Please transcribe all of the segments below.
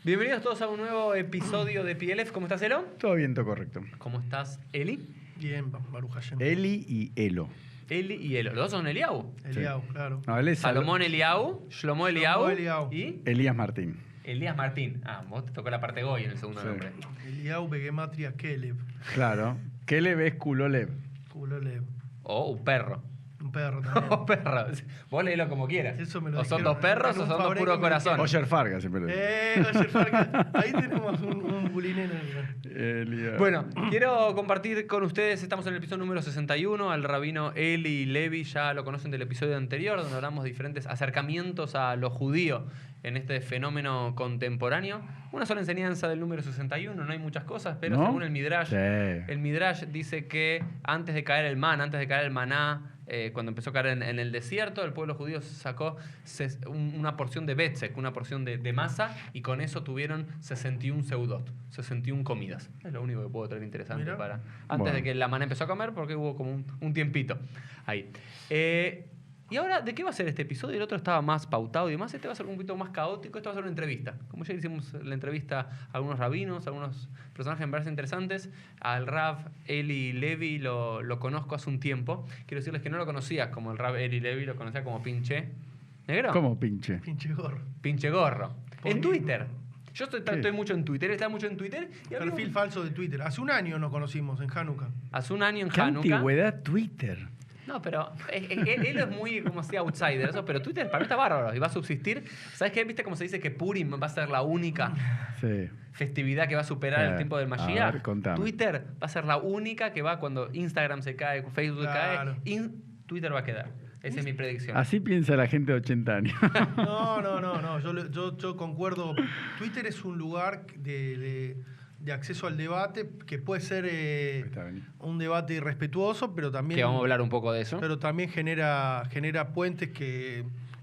Bienvenidos todos a un nuevo episodio de PLF. ¿Cómo estás, Elo? Todo bien, todo correcto. ¿Cómo estás, Eli? Bien, Baruch Hashem. Eli y Elo. Eli y Elo. ¿Los dos son Eliau? Eliau, claro. No, él es Salomón Eliau, Shlomo Eliau Eliau. y Elías Martín. Elías Martín. Ah, vos te tocó la parte Goy en el segundo Sí. nombre. Eliau Begematria Kelev. Claro. Kelev es Kulolev. Kulolev. O un perro. Un perro también. O perro. Vos léelo como quieras. Eso me lo O son dijeron dos perros en o un son dos fabré puro que me corazón. Oyer Farga siempre lo digo. Oye, Farca, ahí tenemos un bulinero. Elías. Bueno, quiero compartir con ustedes, estamos en el episodio número 61, al rabino Eli Levi, ya lo conocen del episodio anterior, donde hablamos de diferentes acercamientos a lo judío en este fenómeno contemporáneo. Una sola enseñanza del número 61, no hay muchas cosas, pero ¿No? según el Midrash, Sí. el Midrash dice que antes de caer el man, antes de caer el maná, cuando empezó a caer en el desierto, el pueblo judío sacó una porción de betzek, una porción de masa, y con eso tuvieron 61 seudot, 61 comidas. Es lo único que puedo traer interesante Mirá. para antes Bueno. de que la maná empezó a comer, porque hubo como un tiempito ahí. Y ahora, ¿de qué va a ser este episodio? El otro estaba más pautado y demás. Este va a ser un poquito más caótico. Esto va a ser una entrevista. Como ya hicimos la entrevista a algunos rabinos, a algunos personajes me parecen interesantes. Al Rav Eli Levi lo conozco hace un tiempo. Quiero decirles que no lo conocía como el Rav Eli Levi, lo conocía como Pinche Negro. ¿Cómo pinche? Pinche gorro. Pinche Gorro. En Por- Twitter. Yo estoy mucho en Twitter, está mucho en Twitter. Y había Perfil falso de Twitter. Hace un año nos conocimos en Hanukkah. hace un año en ¿Qué Hanukkah. antigüedad Twitter? No, pero él es muy, como si outsider, eso, pero Twitter para mí está bárbaro y va a subsistir. ¿Sabes qué? ¿Viste cómo se dice que Purim va a ser la única Sí. festividad que va a superar el tiempo del A Mashiach? ver, contame. Twitter va a ser la única que va cuando Instagram se cae, Facebook Claro. se cae, Twitter va a quedar. Esa es mi predicción. Así piensa la gente de 80 años. No. Yo concuerdo. Twitter es un lugar de acceso al debate que puede ser Está bien. un debate irrespetuoso, pero también, Que vamos a hablar un poco de eso. pero también genera puentes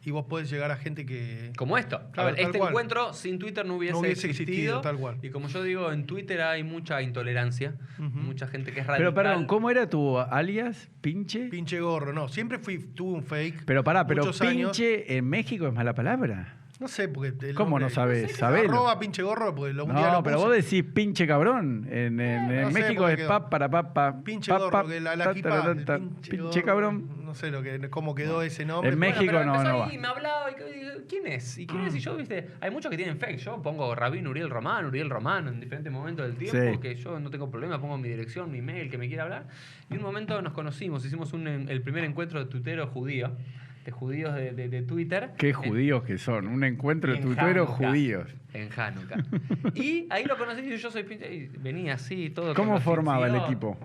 y vos podés llegar a gente que... Como esto. Claro, a ver, tal este cual. encuentro sin Twitter no hubiese, No hubiese existido, tal cual. Y como yo digo, en Twitter hay mucha intolerancia, Ujú. mucha gente que es radical. Pero perdón, ¿cómo era tu alias? ¿Pinche? Pinche gorro, no. Siempre tuve un fake. Pero pará, pero muchos años. pinche en México es mala palabra. No sé, porque... el ¿Cómo nombre- no sabés? sé que Sabelo. Arroba pinche gorro, porque un día No, lo pero puse. vos decís pinche cabrón. En no sé, México porque es quedó. pa para pa. Pinche pa, gorro, pa, que la ta, equipa, ta, el ta, pinche pinche gorro, cabrón. No sé cómo quedó ese nombre. En pero- México pero no, empezó no ahí, va. me hablaba, y digo, ¿quién es? ¿Y quién es? Y yo, viste, hay muchos que tienen fake. Yo pongo Rabín Uriel Román en diferentes momentos del tiempo, Sí. que yo no tengo problema, pongo mi dirección, mi mail, que me quiera hablar. Y un momento nos conocimos, hicimos el primer encuentro de tuitero judío, de judíos de Twitter. Qué judíos que son. Un encuentro de En tuiteros Hanukkah. judíos. En Hanukkah. Y ahí lo conocí y yo soy pinche. Y venía así, todo. ¿Cómo con los formaba el tzitzit. equipo?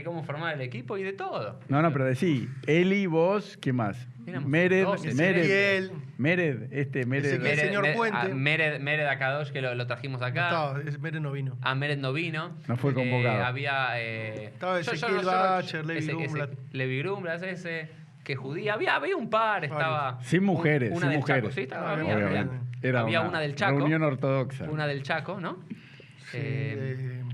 ¿Cómo formaba el equipo? Y de todo. No, pero decí, Eli, vos, ¿qué más? Éramos Mered, 12, Ezequiel. Mered, Ezequiel. Mered. señor Puente. Mered Akadosh, que lo trajimos acá. Mere no vino. A Mered no vino. No fue convocado. Había. Estaba Ezequiel Bacher, Levi Grumblat. Levi Grumblat, ese. Que judía. Había un par, estaba. Sin mujeres, Una sin del mujeres. Chaco, sí, estaba, Obviamente. había. Era Había una del Chaco. reunión ortodoxa. Una del Chaco, ¿no? Sí,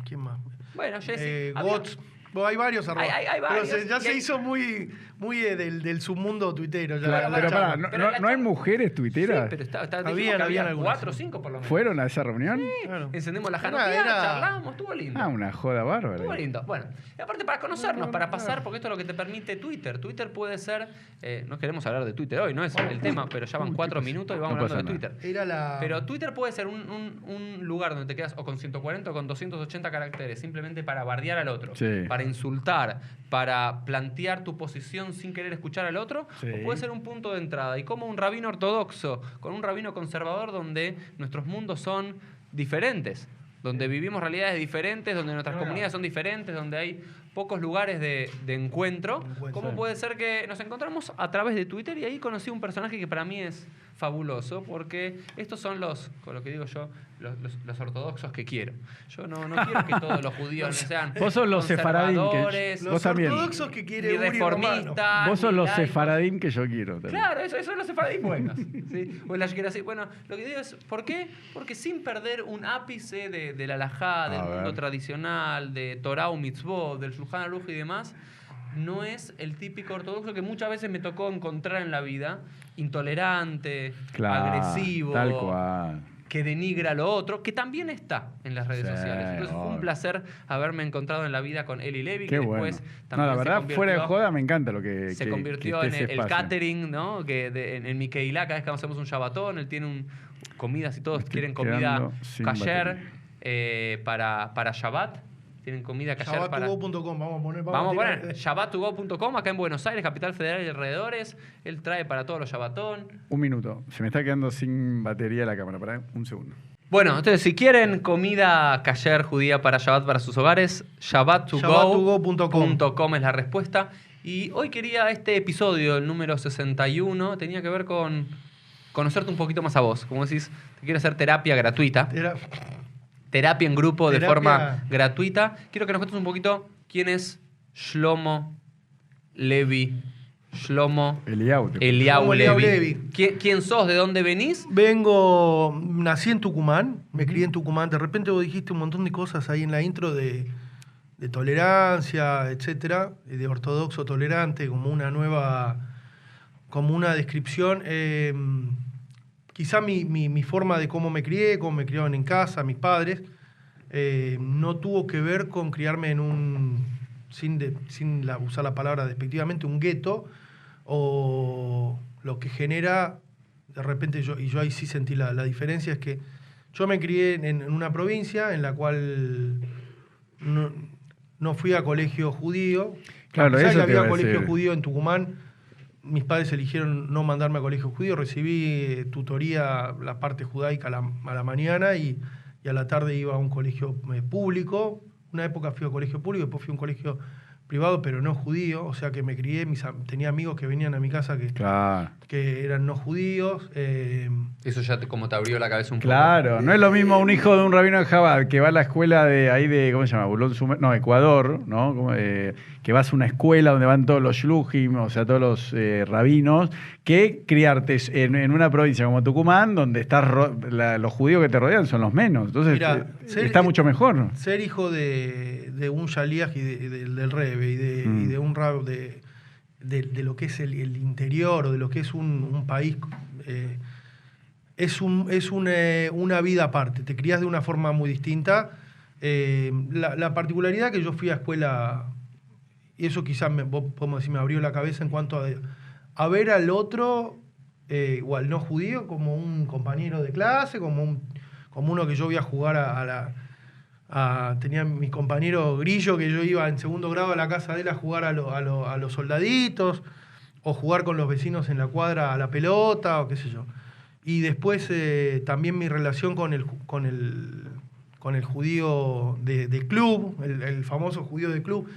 ¿quién más? Bueno, Jesse. había- Gots. Bueno, hay varios arrobas. Hay varios, Pero ya y se hay- hizo muy del submundo tuitero. Ya, Claro, la pero charla. pará, Pero la ¿no hay charla- mujeres Sí, tuiteras? pero Habían había algunas. 4 o 5 por lo menos. ¿Fueron a esa reunión? Claro. Encendemos la Era- Hanukkah, era- charlamos, estuvo lindo. Ah, una joda bárbara. Estuvo lindo. Bueno, y aparte para conocernos, para pasar, porque esto es lo que te permite Twitter. Twitter puede ser, no queremos hablar de Twitter hoy, no es el tema, pero ya van 4 minutos y vamos No hablando de pasa Twitter. Era la... Pero Twitter puede ser un lugar donde te quedas o con 140 o con 280 caracteres, simplemente para bardear al otro, Sí. para insultar, para plantear tu posición sin querer escuchar al otro, Sí. o puede ser un punto de entrada. Y como un rabino ortodoxo con un rabino conservador donde nuestros mundos son diferentes, donde vivimos realidades diferentes, donde nuestras Claro. comunidades son diferentes, donde hay pocos lugares de encuentro. Encuentro. ¿Cómo puede ser que nos encontramos a través de Twitter? Y ahí conocí un personaje que para mí es fabuloso, porque estos son con lo que digo yo, los ortodoxos que quiero. Yo no quiero que todos los judíos sean Vos sos los sefaradín que- conservadores, Los vos también. ortodoxos que quiere ni Uri Romano. reformistas, Vos sos ni los laicos. sefaradín que yo quiero. también. Claro, eso son los sefaradín buenos. ¿Sí? O las así. Bueno, lo que digo es, ¿por qué? Porque sin perder un ápice de la halajá, del A mundo ver. tradicional, de Torah o Mitzvot, del Shulchan Aruch y demás, no es el típico ortodoxo que muchas veces me tocó encontrar en la vida, intolerante, Claro, agresivo. tal cual. que denigra lo otro, que también está en las redes Sí, sociales. Entonces fue un obvio. placer haberme encontrado en la vida con Eli Levy, Qué que bueno. después No, también la se verdad, fuera de convirtió- joda, me encanta lo que se que convirtió esté en ese el espacio. catering, ¿no? Que en Miquelá, cada vez que hacemos un Shabbatón, él tiene comidas y todos Me estoy quieren comida quedando sin kasher batería. para Shabbat. Tienen comida kasher para... Shabbat2go.com, Vamos a tirar- poner shabbat2go.com acá en Buenos Aires, Capital Federal y alrededores. Él trae para todos los Shabbatón. Un minuto. Se me está quedando sin batería la cámara. Pará, un segundo. Bueno, entonces si comida kasher judía para Shabbat para sus hogares, shabbat2go.com es la respuesta. Y hoy quería este episodio, el número 61, tenía que ver con conocerte un poquito más a vos. Como decís, te quiero hacer terapia gratuita. Era- Terapia en grupo de Terapia- forma gratuita. Quiero que nos cuentes un poquito quién es Shlomo Levi. Shlomo Eliau. Eliau Shlomo Eliau Levi. Levi. ¿Quién sos? ¿De dónde venís? Nací en Tucumán, me crié en Tucumán. De repente vos dijiste un montón de cosas ahí en la intro de tolerancia, etcétera, de ortodoxo tolerante, como una descripción. Quizá mi forma de cómo me crié, cómo me criaron en casa, mis padres, no tuvo que ver con criarme en sin usar la palabra despectivamente, un gueto, o lo que genera, de repente yo ahí sí sentí la diferencia, es que yo me crié en una provincia en la cual no fui a colegio judío. Claro, A pesar de eso que te iba había a colegio decir. judío en Tucumán, mis padres eligieron no mandarme a colegio judío. Recibí tutoría, la parte judaica a la mañana y a la tarde iba a un colegio público. Una época fui a colegio público, después fui a un colegio privado, pero no judío. O sea que me crié, tenía amigos que venían a mi casa Claro. que eran no judíos. Eso ya como te abrió la cabeza un poco. Claro, no es lo mismo un hijo de un rabino de Chabad que va a la escuela de ahí de, ¿cómo se llama? Ecuador, ¿no? Que vas a una escuela donde van todos los shluchim, o sea, todos los rabinos, que criarte en una provincia como Tucumán, donde los judíos que te rodean son los menos. Entonces, Mirá, está mucho mejor. Ser hijo de un shaliach y del Rebbe y de un rab de lo que es el interior o de lo que es un país, es una vida aparte. Te crías de una forma muy distinta. La particularidad que yo fui a escuela, y eso quizás podemos decir, me abrió la cabeza en cuanto a ver al otro o al no judío como un compañero de clase, como uno que yo voy a jugar tenía mi compañero Grillo, que yo iba en segundo grado a la casa de él a jugar a los soldaditos, o jugar con los vecinos en la cuadra a la pelota, o qué sé yo. Y después también mi relación con el judío de club, el famoso judío de club.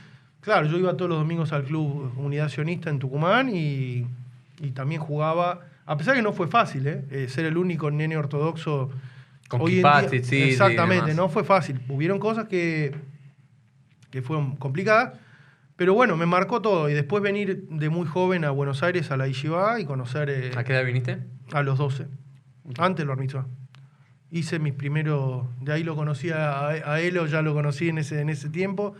Claro, yo iba todos los domingos al club Unidad Sionista en Tucumán y también jugaba, a pesar que no fue fácil, ser el único nene ortodoxo. Con Hoy en kippah, día, tzitzit y exactamente, demás. no fue fácil. Hubieron cosas que fueron complicadas, pero bueno, me marcó todo. Y después venir de muy joven a Buenos Aires, a la Yeshiva, y conocer ¿A qué edad viniste? a los 12. Antes lo Mitzvah. Hice mis primeros, de ahí lo conocí a Elo, ya lo conocí en ese tiempo.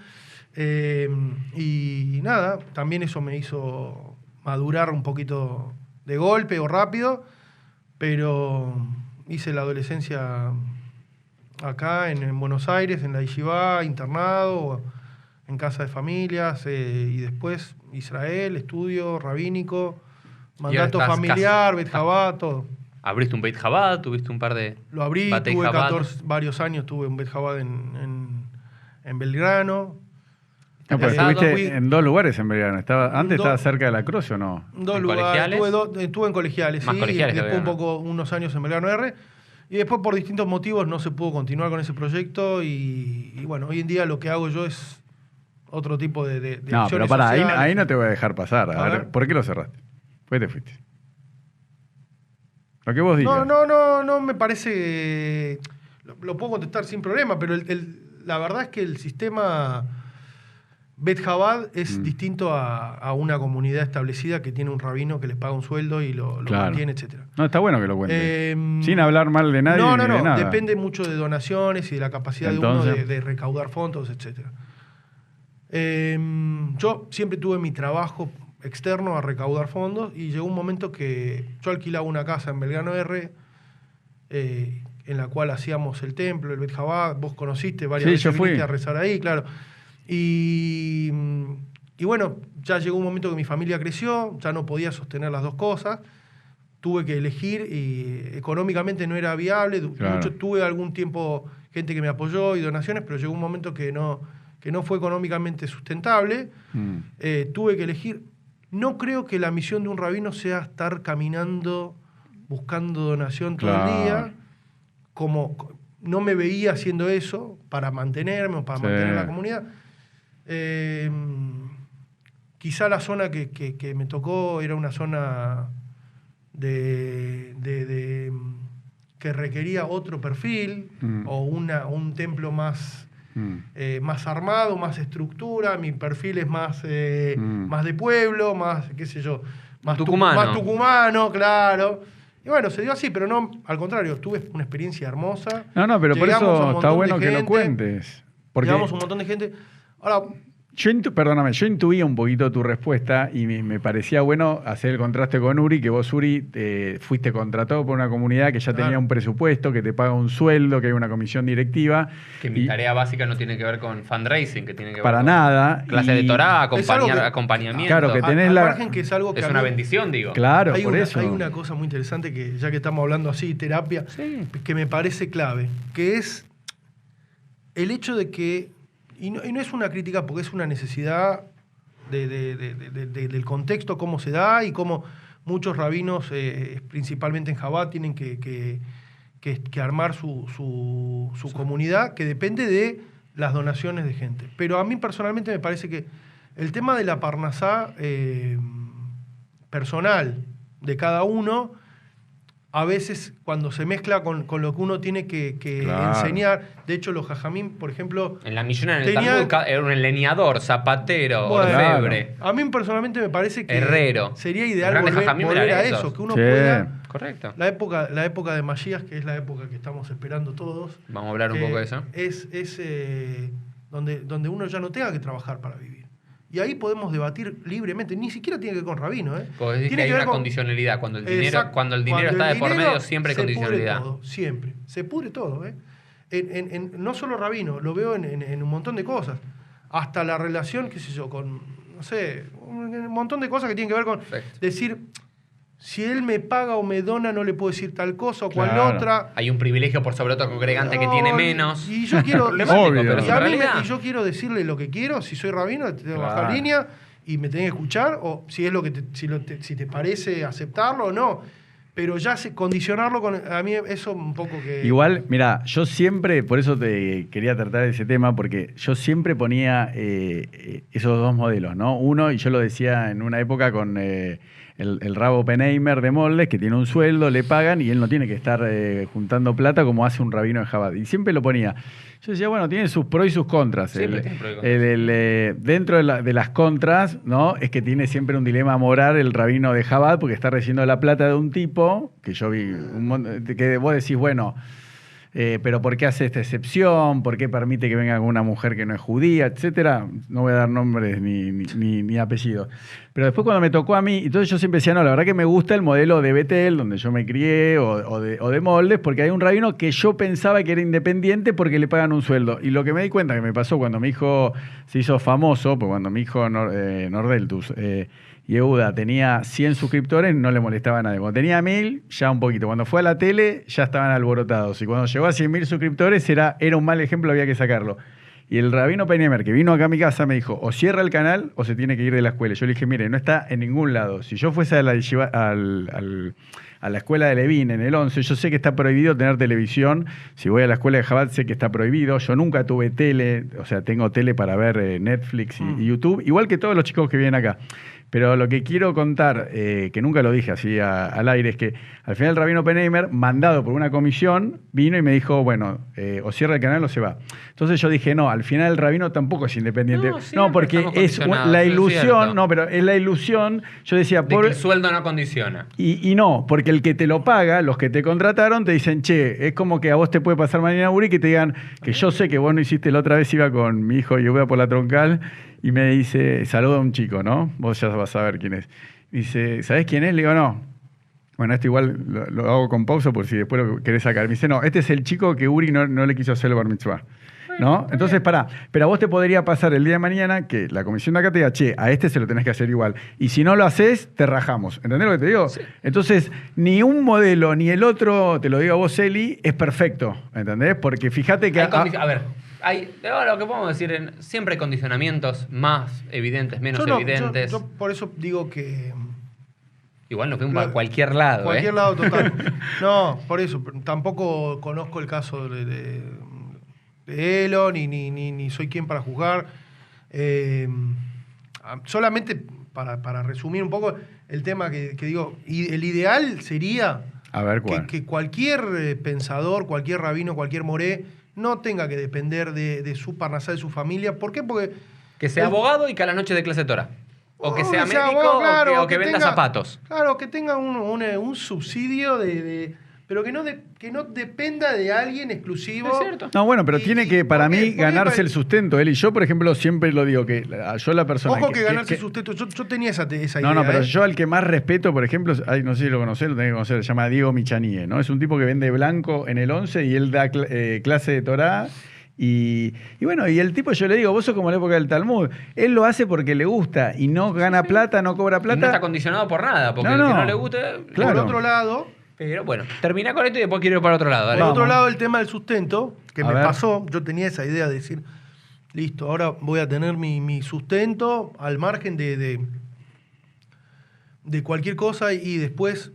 Y nada, también eso me hizo madurar un poquito de golpe o rápido, pero hice la adolescencia acá en Buenos Aires, en la Yeshiva, internado, en casa de familias, y después Israel, estudio rabínico, mandato estás familiar, Bet Jabá, todo. Abriste un Beit Chabad, tuviste un par de... Lo abrí, Batei tuve Chabad. varios años, tuve un Bet Jabá en Belgrano. No, pero Casado, estuviste fui- en dos lugares en Belgrano. ¿Antes Do- estaba cerca de la Cruz o no? Dos ¿En lugares. colegiales? Estuve en colegiales, Más sí. colegiales que Después Belgrano. unos años en Belgrano R. Y después por distintos motivos no se pudo continuar con ese proyecto. Y bueno, hoy en día lo que hago yo es otro tipo de No, pero acciones pará, ahí sociales. no te voy a dejar pasar. A A ver, ver. ¿por qué lo cerraste? ¿Por qué te fuiste? Lo que vos digas. No me parece... Lo puedo contestar sin problema, pero la verdad es que el sistema Bet Jabad es distinto a una comunidad establecida que tiene un rabino que les paga un sueldo y lo Claro. mantiene, etcétera. No, está bueno que lo cuentes. Em, Sin hablar mal de nadie No, ni de nada. depende mucho de donaciones y de la capacidad de Entonces. uno de recaudar fondos, etcétera. Yo siempre tuve mi trabajo externo a recaudar fondos y llegó un momento que yo alquilaba una casa en Belgrano R, en la cual hacíamos el templo, el Bet Jabad. Vos conociste varias Sí, veces, yo fui viniste a rezar ahí, claro. Y bueno, ya llegó un momento que mi familia creció, ya no podía sostener las dos cosas. Tuve que elegir y económicamente no era viable. Claro. Tuve algún tiempo gente que me apoyó y donaciones, pero llegó un momento que no fue económicamente sustentable. Tuve que elegir. No creo que la misión de un rabino sea estar caminando, buscando donación todo el día. Como no me veía haciendo eso para mantenerme o para mantener la comunidad. Quizá la zona que me tocó era una zona que requería otro perfil o un templo más armado, más estructura. Mi perfil es más de pueblo, más, qué sé yo, más tucumano, claro. Y bueno, se dio así, pero no, al contrario, tuve una experiencia hermosa. No, pero por eso está bueno que lo cuentes. Porque llegamos un montón de gente. Ahora, perdóname, yo intuía un poquito tu respuesta y me parecía bueno hacer el contraste con Uri, que vos, Uri, fuiste contratado por una comunidad que ya tenía un presupuesto, que te paga un sueldo, que hay una comisión directiva. Que mi tarea básica no tiene que ver con fundraising, que tiene que ver para con nada. Clase de Torah, acompañamiento. Claro, que tenés margen que es algo que es una bendición, digo. Claro, por eso. Hay una cosa muy interesante que, ya que estamos hablando así, terapia, que me parece clave, que es el hecho de que y no es una crítica porque es una necesidad del contexto, cómo se da y cómo muchos rabinos, principalmente en Jabad, tienen que armar su comunidad, que depende de las donaciones de gente. Pero a mí personalmente me parece que el tema de la parnasá personal de cada uno, a veces cuando se mezcla con lo que uno tiene que enseñar. De hecho, los jajamín, por ejemplo... En la Mishnah, en el Talmud, era un leñador, zapatero, orfebre. A mí personalmente me parece que herrero. Sería ideal volver a eso, que uno pueda... Correcto. La época de Mashiach, que es la época que estamos esperando todos. Vamos a hablar un poco de eso. Es donde uno ya no tenga que trabajar para vivir. Y ahí podemos debatir libremente. Ni siquiera tiene que ver con rabino. Porque decís que hay una condicionalidad. Cuando el dinero está de por medio, siempre hay condicionalidad. Se pudre todo, siempre. Se pudre todo. No solo rabino, lo veo en un montón de cosas. Hasta la relación, qué sé yo, con, no sé, un montón de cosas que tienen que ver con decir... Si él me paga o me dona, no le puedo decir tal cosa o cual otra. Hay un privilegio por sobre otro congregante que tiene menos. Y yo quiero, yo quiero decirle lo que quiero. Si soy rabino, te tengo que bajar línea y me tenés que escuchar. O si es lo que si te parece aceptarlo o no. Pero ya condicionarlo a mí eso un poco que... Igual, mira, yo siempre, por eso te quería tratar de ese tema, porque yo siempre ponía esos dos modelos, ¿no? Uno, y yo lo decía en una época con... El Rabo Penheimer de Moldes, que tiene un sueldo, le pagan y él no tiene que estar juntando plata como hace un rabino en Jabad. Y siempre lo ponía. Yo decía, bueno, tiene sus pros y sus contras. Dentro de las contras, ¿no? Es que tiene siempre un dilema moral el rabino de Jabad, porque está recibiendo la plata de un tipo, que yo vi, que vos decís, bueno... pero ¿por qué hace esta excepción? ¿Por qué permite que venga una mujer que no es judía, etcétera? No voy a dar nombres ni apellidos. Pero después cuando me tocó a mí, entonces yo siempre decía, no, la verdad que me gusta el modelo de Betel, donde yo me crié, o de Moldes, porque hay un rabino que yo pensaba que era independiente porque le pagan un sueldo. Y lo que me di cuenta que me pasó cuando mi hijo se hizo famoso, pues cuando mi hijo Nordeltus... Yehuda tenía 100 suscriptores, no le molestaba a nadie. Cuando tenía 1000, ya un poquito. Cuando fue a la tele, ya estaban alborotados. Y cuando llegó a 100.000 suscriptores, era un mal ejemplo, había que sacarlo. Y el rabino Penheimer, que vino acá a mi casa, me dijo, o cierra el canal o se tiene que ir de la escuela. Yo le dije, mire, no está en ningún lado. Si yo fuese a la escuela de Levin en el 11, yo sé que está prohibido tener televisión. Si voy a la escuela de Jabad, sé que está prohibido. Yo nunca tuve tele, o sea, tengo tele para ver Netflix y YouTube, igual que todos los chicos que vienen acá. Pero lo que quiero contar, que nunca lo dije así al aire, es que al final el rabino Penheimer, mandado por una comisión, vino y me dijo, bueno, o cierra el canal o se va. Entonces yo dije, no, al final el rabino tampoco es independiente. No, porque es la ilusión, pero es la ilusión, yo decía... De que el sueldo no condiciona. Y no, porque el que te lo paga, los que te contrataron, te dicen, che, es como que a vos te puede pasar mañana, Uri, que te digan que yo sé que vos no hiciste, la otra vez iba con mi hijo y yo iba por la troncal, y me dice, saluda a un chico, ¿no? Vos ya vas a saber quién es. Dice, ¿sabés quién es? Le digo, no. Bueno, esto igual lo hago con pausa por si después lo querés sacar. Me dice, no, este es el chico que Uri no le quiso hacer el bar mitzvah. ¿No? Entonces, pará, pero a vos te podría pasar el día de mañana que la comisión de acá te diga, che, a este se lo tenés que hacer igual. Y si no lo haces, te rajamos. ¿Entendés lo que te digo? Sí. Entonces, ni un modelo ni el otro, te lo digo a vos, Eli, es perfecto. ¿Entendés? Porque fíjate que... A ver, lo que podemos decir, siempre hay condicionamientos más evidentes, menos evidentes. Yo por eso digo que... Igual nos fuimos para cualquier lado. Cualquier lado, total. No, por eso. Tampoco conozco el caso de Elon, ni soy quien para juzgar. Solamente para resumir un poco el tema que digo, el ideal sería A ver, ¿cuál? que cualquier pensador, cualquier rabino, cualquier moré, no tenga que depender de su parnasá, de su familia. ¿Por qué? Porque... Que sea abogado y que a las noches de clase Torah. O que sea médico abogado, claro, o que venda tenga, zapatos. Claro, que tenga un subsidio pero que no dependa de alguien exclusivo. Es cierto. No, bueno, pero tiene que, para mí, ganarse el sustento. Él y yo, por ejemplo, siempre lo digo, que yo la persona... Ojo que ganarse el sustento. Yo tenía esa idea. No, pero yo al que más respeto, por ejemplo, no sé si lo conocés, lo tenés que conocer, se llama Diego Michanie, ¿no? Es un tipo que vende blanco en el 11 y él da clase de Torá. Y bueno, y el tipo, yo le digo, vos sos como la época del Talmud. Él lo hace porque le gusta y no gana plata, no cobra plata. Y no está condicionado por nada, porque No, el que no. no le guste... Claro. Por otro lado... Pero bueno, termina con esto y después quiero ir para otro lado. Dale. Por otro Vamos. lado, el tema del sustento, que A me ver. pasó, yo tenía esa idea de decir, listo, ahora voy a tener mi sustento al margen de cualquier cosa y después,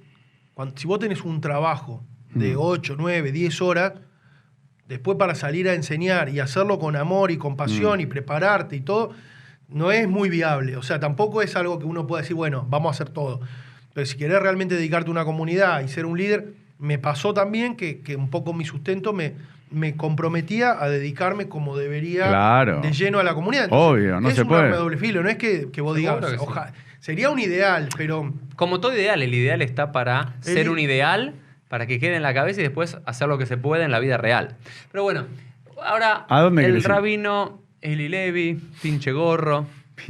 si vos tenés un trabajo de 8, 9, 10 horas, después para salir a enseñar y hacerlo con amor y con pasión y prepararte y todo, no es muy viable. O sea, tampoco es algo que uno pueda decir, bueno, vamos a hacer todo. Pero si querés realmente dedicarte a una comunidad y ser un líder, me pasó también que un poco mi sustento me comprometía a dedicarme como debería Claro. de lleno a la comunidad. Entonces, Obvio, no es se un puede. arma de doble filo, no es que vos digas, Seguro que sí. sería un ideal, pero Como todo ideal, el ideal está para ser un ideal, para que quede en la cabeza y después hacer lo que se puede en la vida real. Pero bueno, ahora ¿A dónde el querés ir? rabino Eli Levi, pinche gorro,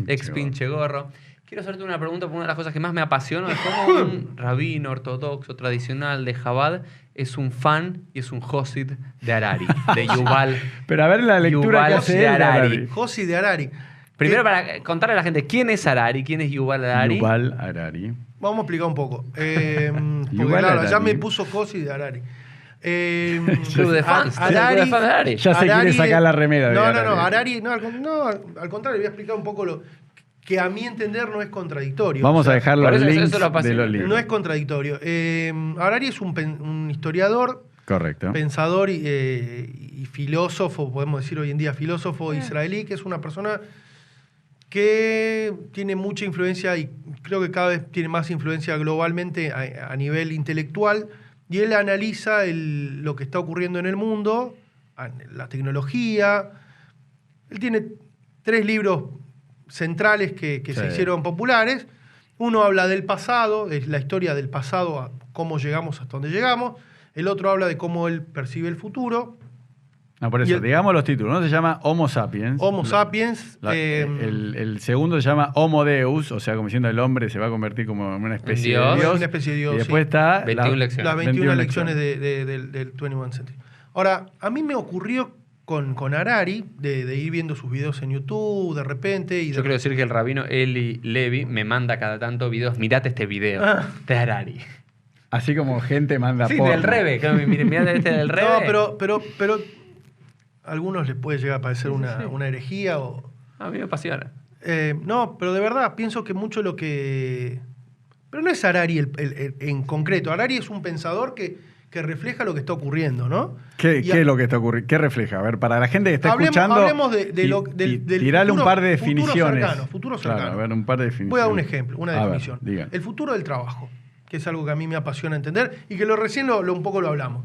ex gorro. pinche gorro. Quiero hacerte una pregunta, porque una de las cosas que más me apasiona es cómo un rabino ortodoxo tradicional de Chabad es un fan y es un Josid de Harari, de Yuval. Pero a ver la lectura Yuval que hace de él de Harari. Harari. Josi de Harari. Primero, para contarle a la gente quién es Harari, quién es Yuval Harari. Yuval Harari. Vamos a explicar un poco. Porque Igual claro, ya Harari. me puso Josi de Harari. Club de fans. Club de fans de Harari. Ya se quiere sacar la remera de No, Harari. al contrario, voy a explicar un poco lo que a mi entender no es contradictorio. Vamos O sea, a dejar por los eso links lo de apasiona. los libros. No es contradictorio. Harari es un historiador, Correcto. pensador y filósofo, podemos decir hoy en día filósofo israelí, que es una persona que tiene mucha influencia y creo que cada vez tiene más influencia globalmente a nivel intelectual, y él analiza lo que está ocurriendo en el mundo, la tecnología. Él tiene 3 libros centrales que se Sí. hicieron populares. Uno habla del pasado, es la historia del pasado, a cómo llegamos hasta donde llegamos. El otro habla de cómo él percibe el futuro. No, por Y eso, el- digamos los títulos. Uno se llama Homo sapiens. Homo sapiens. El segundo se llama Homo Deus, o sea, como diciendo el hombre se va a convertir como en una especie Dios. de Dios. Una especie de Dios, Y después sí. está 21 lecciones. Las 21 lecciones del 21 Century. Ahora, a mí me ocurrió con Harari de ir viendo sus videos en YouTube de repente. Y Yo quiero decir que el rabino Eli Levi me manda cada tanto videos. Mirate este video Ah. de Harari. Así como gente manda Sí, porno. del Rebe. Mirate este del Rebe. No, pero a algunos les puede llegar a parecer una herejía o... A mí me apasiona. No, pero de verdad, pienso que mucho lo que... Pero no es Harari en concreto. Harari es un pensador que refleja lo que está ocurriendo, ¿no? ¿Qué Y es lo que está ocurriendo? ¿Qué refleja? A ver, para la gente que está escuchando. Hablemos del tirale un futuro- par de definiciones. Futuro Claro, cercano. a ver, un par de definiciones. Voy a dar un ejemplo, una A ver, definición. digan. El futuro del trabajo, que es algo que a mí me apasiona entender y que recién un poco lo hablamos.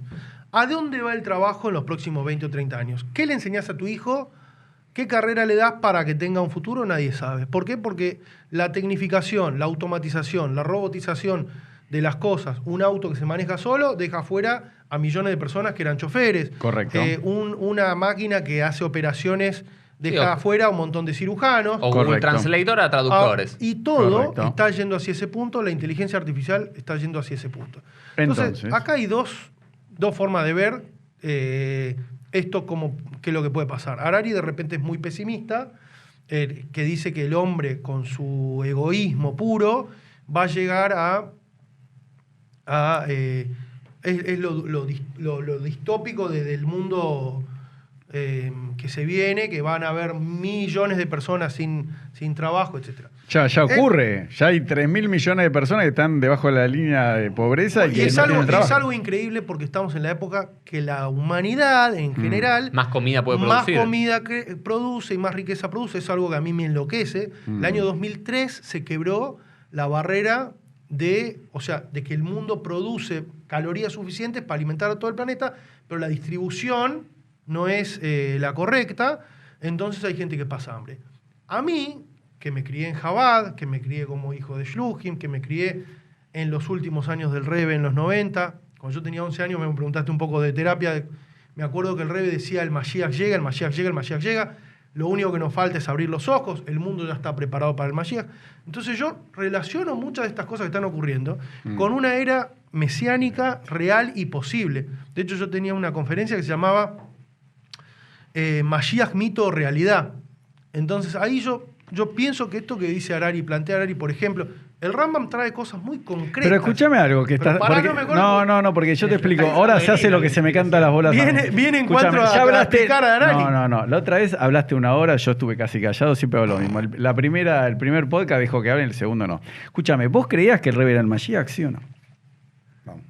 ¿A dónde va el trabajo en los próximos 20 o 30 años? ¿Qué le enseñás a tu hijo? ¿Qué carrera le das para que tenga un futuro? Nadie sabe. ¿Por qué? Porque la tecnificación, la automatización, la robotización de las cosas, un auto que se maneja solo, deja fuera a millones de personas que eran choferes. Correcto. Una máquina que hace operaciones deja Sí, afuera un montón de cirujanos. O Google Correcto. Translator a traductores. Y todo Correcto. está yendo hacia ese punto, la inteligencia artificial está yendo hacia ese punto. Entonces acá hay dos formas de ver esto como qué es lo que puede pasar. Harari de repente es muy pesimista, que dice que el hombre con su egoísmo puro va a llegar es lo distópico del mundo que se viene, que van a haber millones de personas sin trabajo, etc. Ya ocurre. Ya hay 3.000 millones de personas que están debajo de la línea de pobreza y Y que es no algo, tienen trabajo. es algo increíble porque estamos en la época que la humanidad en general Más comida puede más producir. comida produce y más riqueza produce. Es algo que a mí me enloquece. El año 2003 se quebró la barrera de que el mundo produce calorías suficientes para alimentar a todo el planeta, pero la distribución no es la correcta, entonces hay gente que pasa hambre. A mí, que me crié en Chabad, que me crié como hijo de Shluchim, que me crié en los últimos años del Rebbe, en los 90, cuando yo tenía 11 años me preguntaste un poco de terapia, me acuerdo que el Rebbe decía, el Mashiach llega, el Mashiach llega, el Mashiach llega, lo único que nos falta es abrir los ojos, el mundo ya está preparado para el Mashiach. Entonces yo relaciono muchas de estas cosas que están ocurriendo con una era mesiánica real y posible. De hecho, yo tenía una conferencia que se llamaba Mashiach, mito o realidad. Entonces ahí yo pienso que esto que dice Harari, plantea Harari, por ejemplo, el Rambam trae cosas muy concretas. Pero escúchame algo, que Pero está. pará, Porque, no me acuerdo. no, porque yo te explico. está Ahora se veneno, hace lo que se me canta las bolas. a mí. Viene en Escúchame, cuanto a explicar a Harari. No. La otra vez hablaste 1 hora, yo estuve casi callado, siempre hago lo mismo. El primer podcast dijo que hablen, el segundo no. Escúchame, ¿vos creías que el Rebbe era el Mashiach, sí o no? Vamos.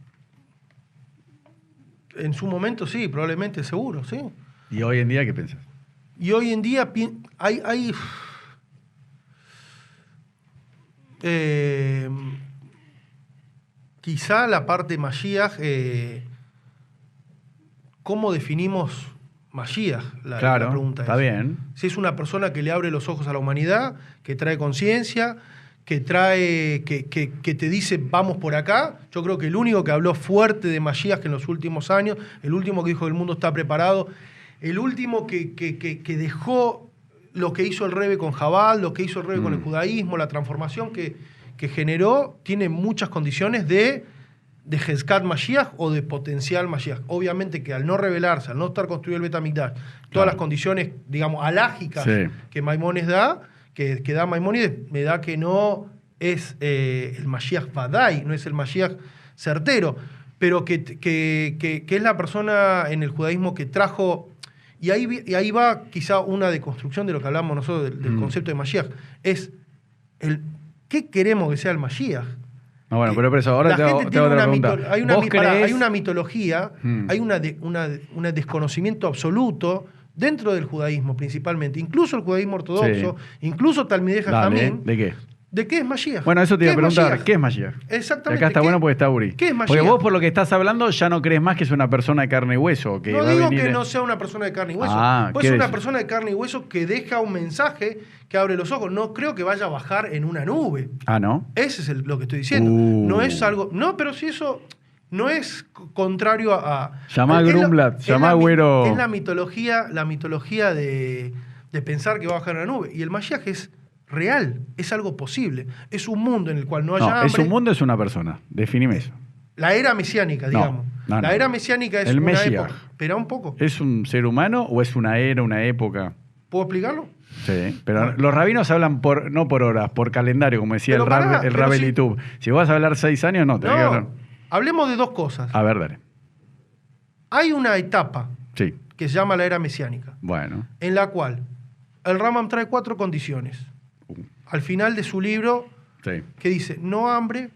En su momento sí, probablemente, seguro, sí. ¿Y hoy en día qué pensás? Y hoy en día hay quizá la parte Mashiach, ¿cómo definimos Mashiach? La Claro, pregunta está es. bien. Si es una persona que le abre los ojos a la humanidad, que trae conciencia, que te dice vamos por acá. Yo creo que el único que habló fuerte de Mashiach en los últimos años, el último que dijo que el mundo está preparado, el último que dejó lo que hizo el Rebbe con Jabal, lo que hizo el Rebbe con el judaísmo, la transformación que generó, tiene muchas condiciones de Hezkat Mashiach o de potencial Mashiach. Obviamente que al no revelarse, al no estar construido el Beit HaMikdash, todas las condiciones, digamos, alágicas que Maimónides da, que da Maimónides, me da que no es el Mashiach Vadai, no es el Mashiach certero, pero que es la persona en el judaísmo que trajo. Y ahí va quizá una deconstrucción de lo que hablamos nosotros del concepto de Mashiach. Es ¿qué queremos que sea el Mashiach? No, bueno, pero por eso, ahora te hago otra pregunta. ¿Vos creés? Hay una mitología, hay un desconocimiento absoluto dentro del judaísmo principalmente, incluso el judaísmo ortodoxo, incluso Talmidei Jajamim. ¿De qué? ¿De qué es Mashiach? Bueno, eso te iba a preguntar, Mashiach? ¿qué es Mashiach? Exactamente. Y acá está bueno porque está Uri. ¿Qué es Mashiach? Porque vos, por lo que estás hablando, ya no crees más que es una persona de carne y hueso. Que No va a digo venir que no sea una persona de carne y hueso. ¿qué Es una decís? persona de carne y hueso que deja un mensaje que abre los ojos. No creo que vaya a bajar en una nube. Ah, ¿no? Ese es lo que estoy diciendo. No es algo. No, pero si eso no es contrario a. Llamá a es la- Grumblat, es llamá la a mi- Güero. Es la mitología de pensar que va a bajar en una nube. Y el Mashiach es real, es algo posible. Es un mundo en el cual no haya No, hambre. es un mundo, es una persona. Definime eso. La era mesiánica, No, digamos. no. La era mesiánica es El una Mesías. época. Espera un poco. ¿Es un ser humano o es una era, una época? ¿Puedo explicarlo? Sí, pero los rabinos hablan no por horas, por calendario, como decía Pero el pará, Rabbe pero Litub. Si vas a hablar 6 años, no, tenés que hablar. No. Hablemos de dos cosas. A ver, dale. Hay una etapa Sí, que se llama la era mesiánica, bueno. en la cual el Rambam trae 4 condiciones. Al final de su libro, Sí. que dice, no hambre,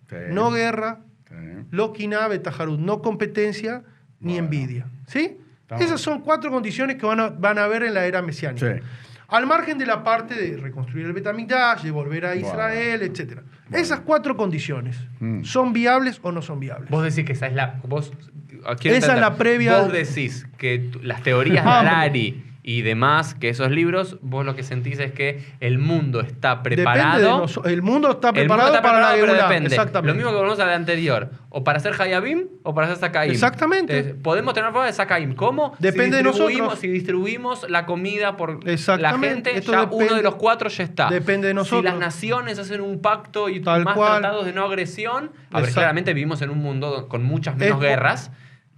Sí. no guerra, Sí. lo quina betajarut, no competencia, ni Bueno. envidia. ¿Sí? Estamos- Esas son 4 condiciones que van a haber en la era mesiánica. Sí. Al margen de la parte de reconstruir el Beit HaMikdash, de volver a Israel, etc. Esas 4 condiciones, ¿son viables o no son viables? Vos decís que esa es la. Quiero Esa es entender. la previa- Vos decís que las teorías de Hambre. Harari y demás que esos libros, vos lo que sentís es que el mundo está Depende preparado. el mundo está El mundo preparado está para la preparado, pero Geulá. depende. Exactamente. Lo mismo que volvemos a la anterior. O para hacer Hayabim o para hacer Sakaim. Exactamente. Entonces, podemos tener forma de Sakaim. ¿Cómo? Depende de nosotros. Si distribuimos la comida por la Exactamente. gente, Esto ya depende- uno de los 4 ya está. depende de nosotros. Si las naciones hacen un pacto y Tal más cual. tratados de no agresión, a ver, Exacto. claramente vivimos en un mundo con muchas menos Es- guerras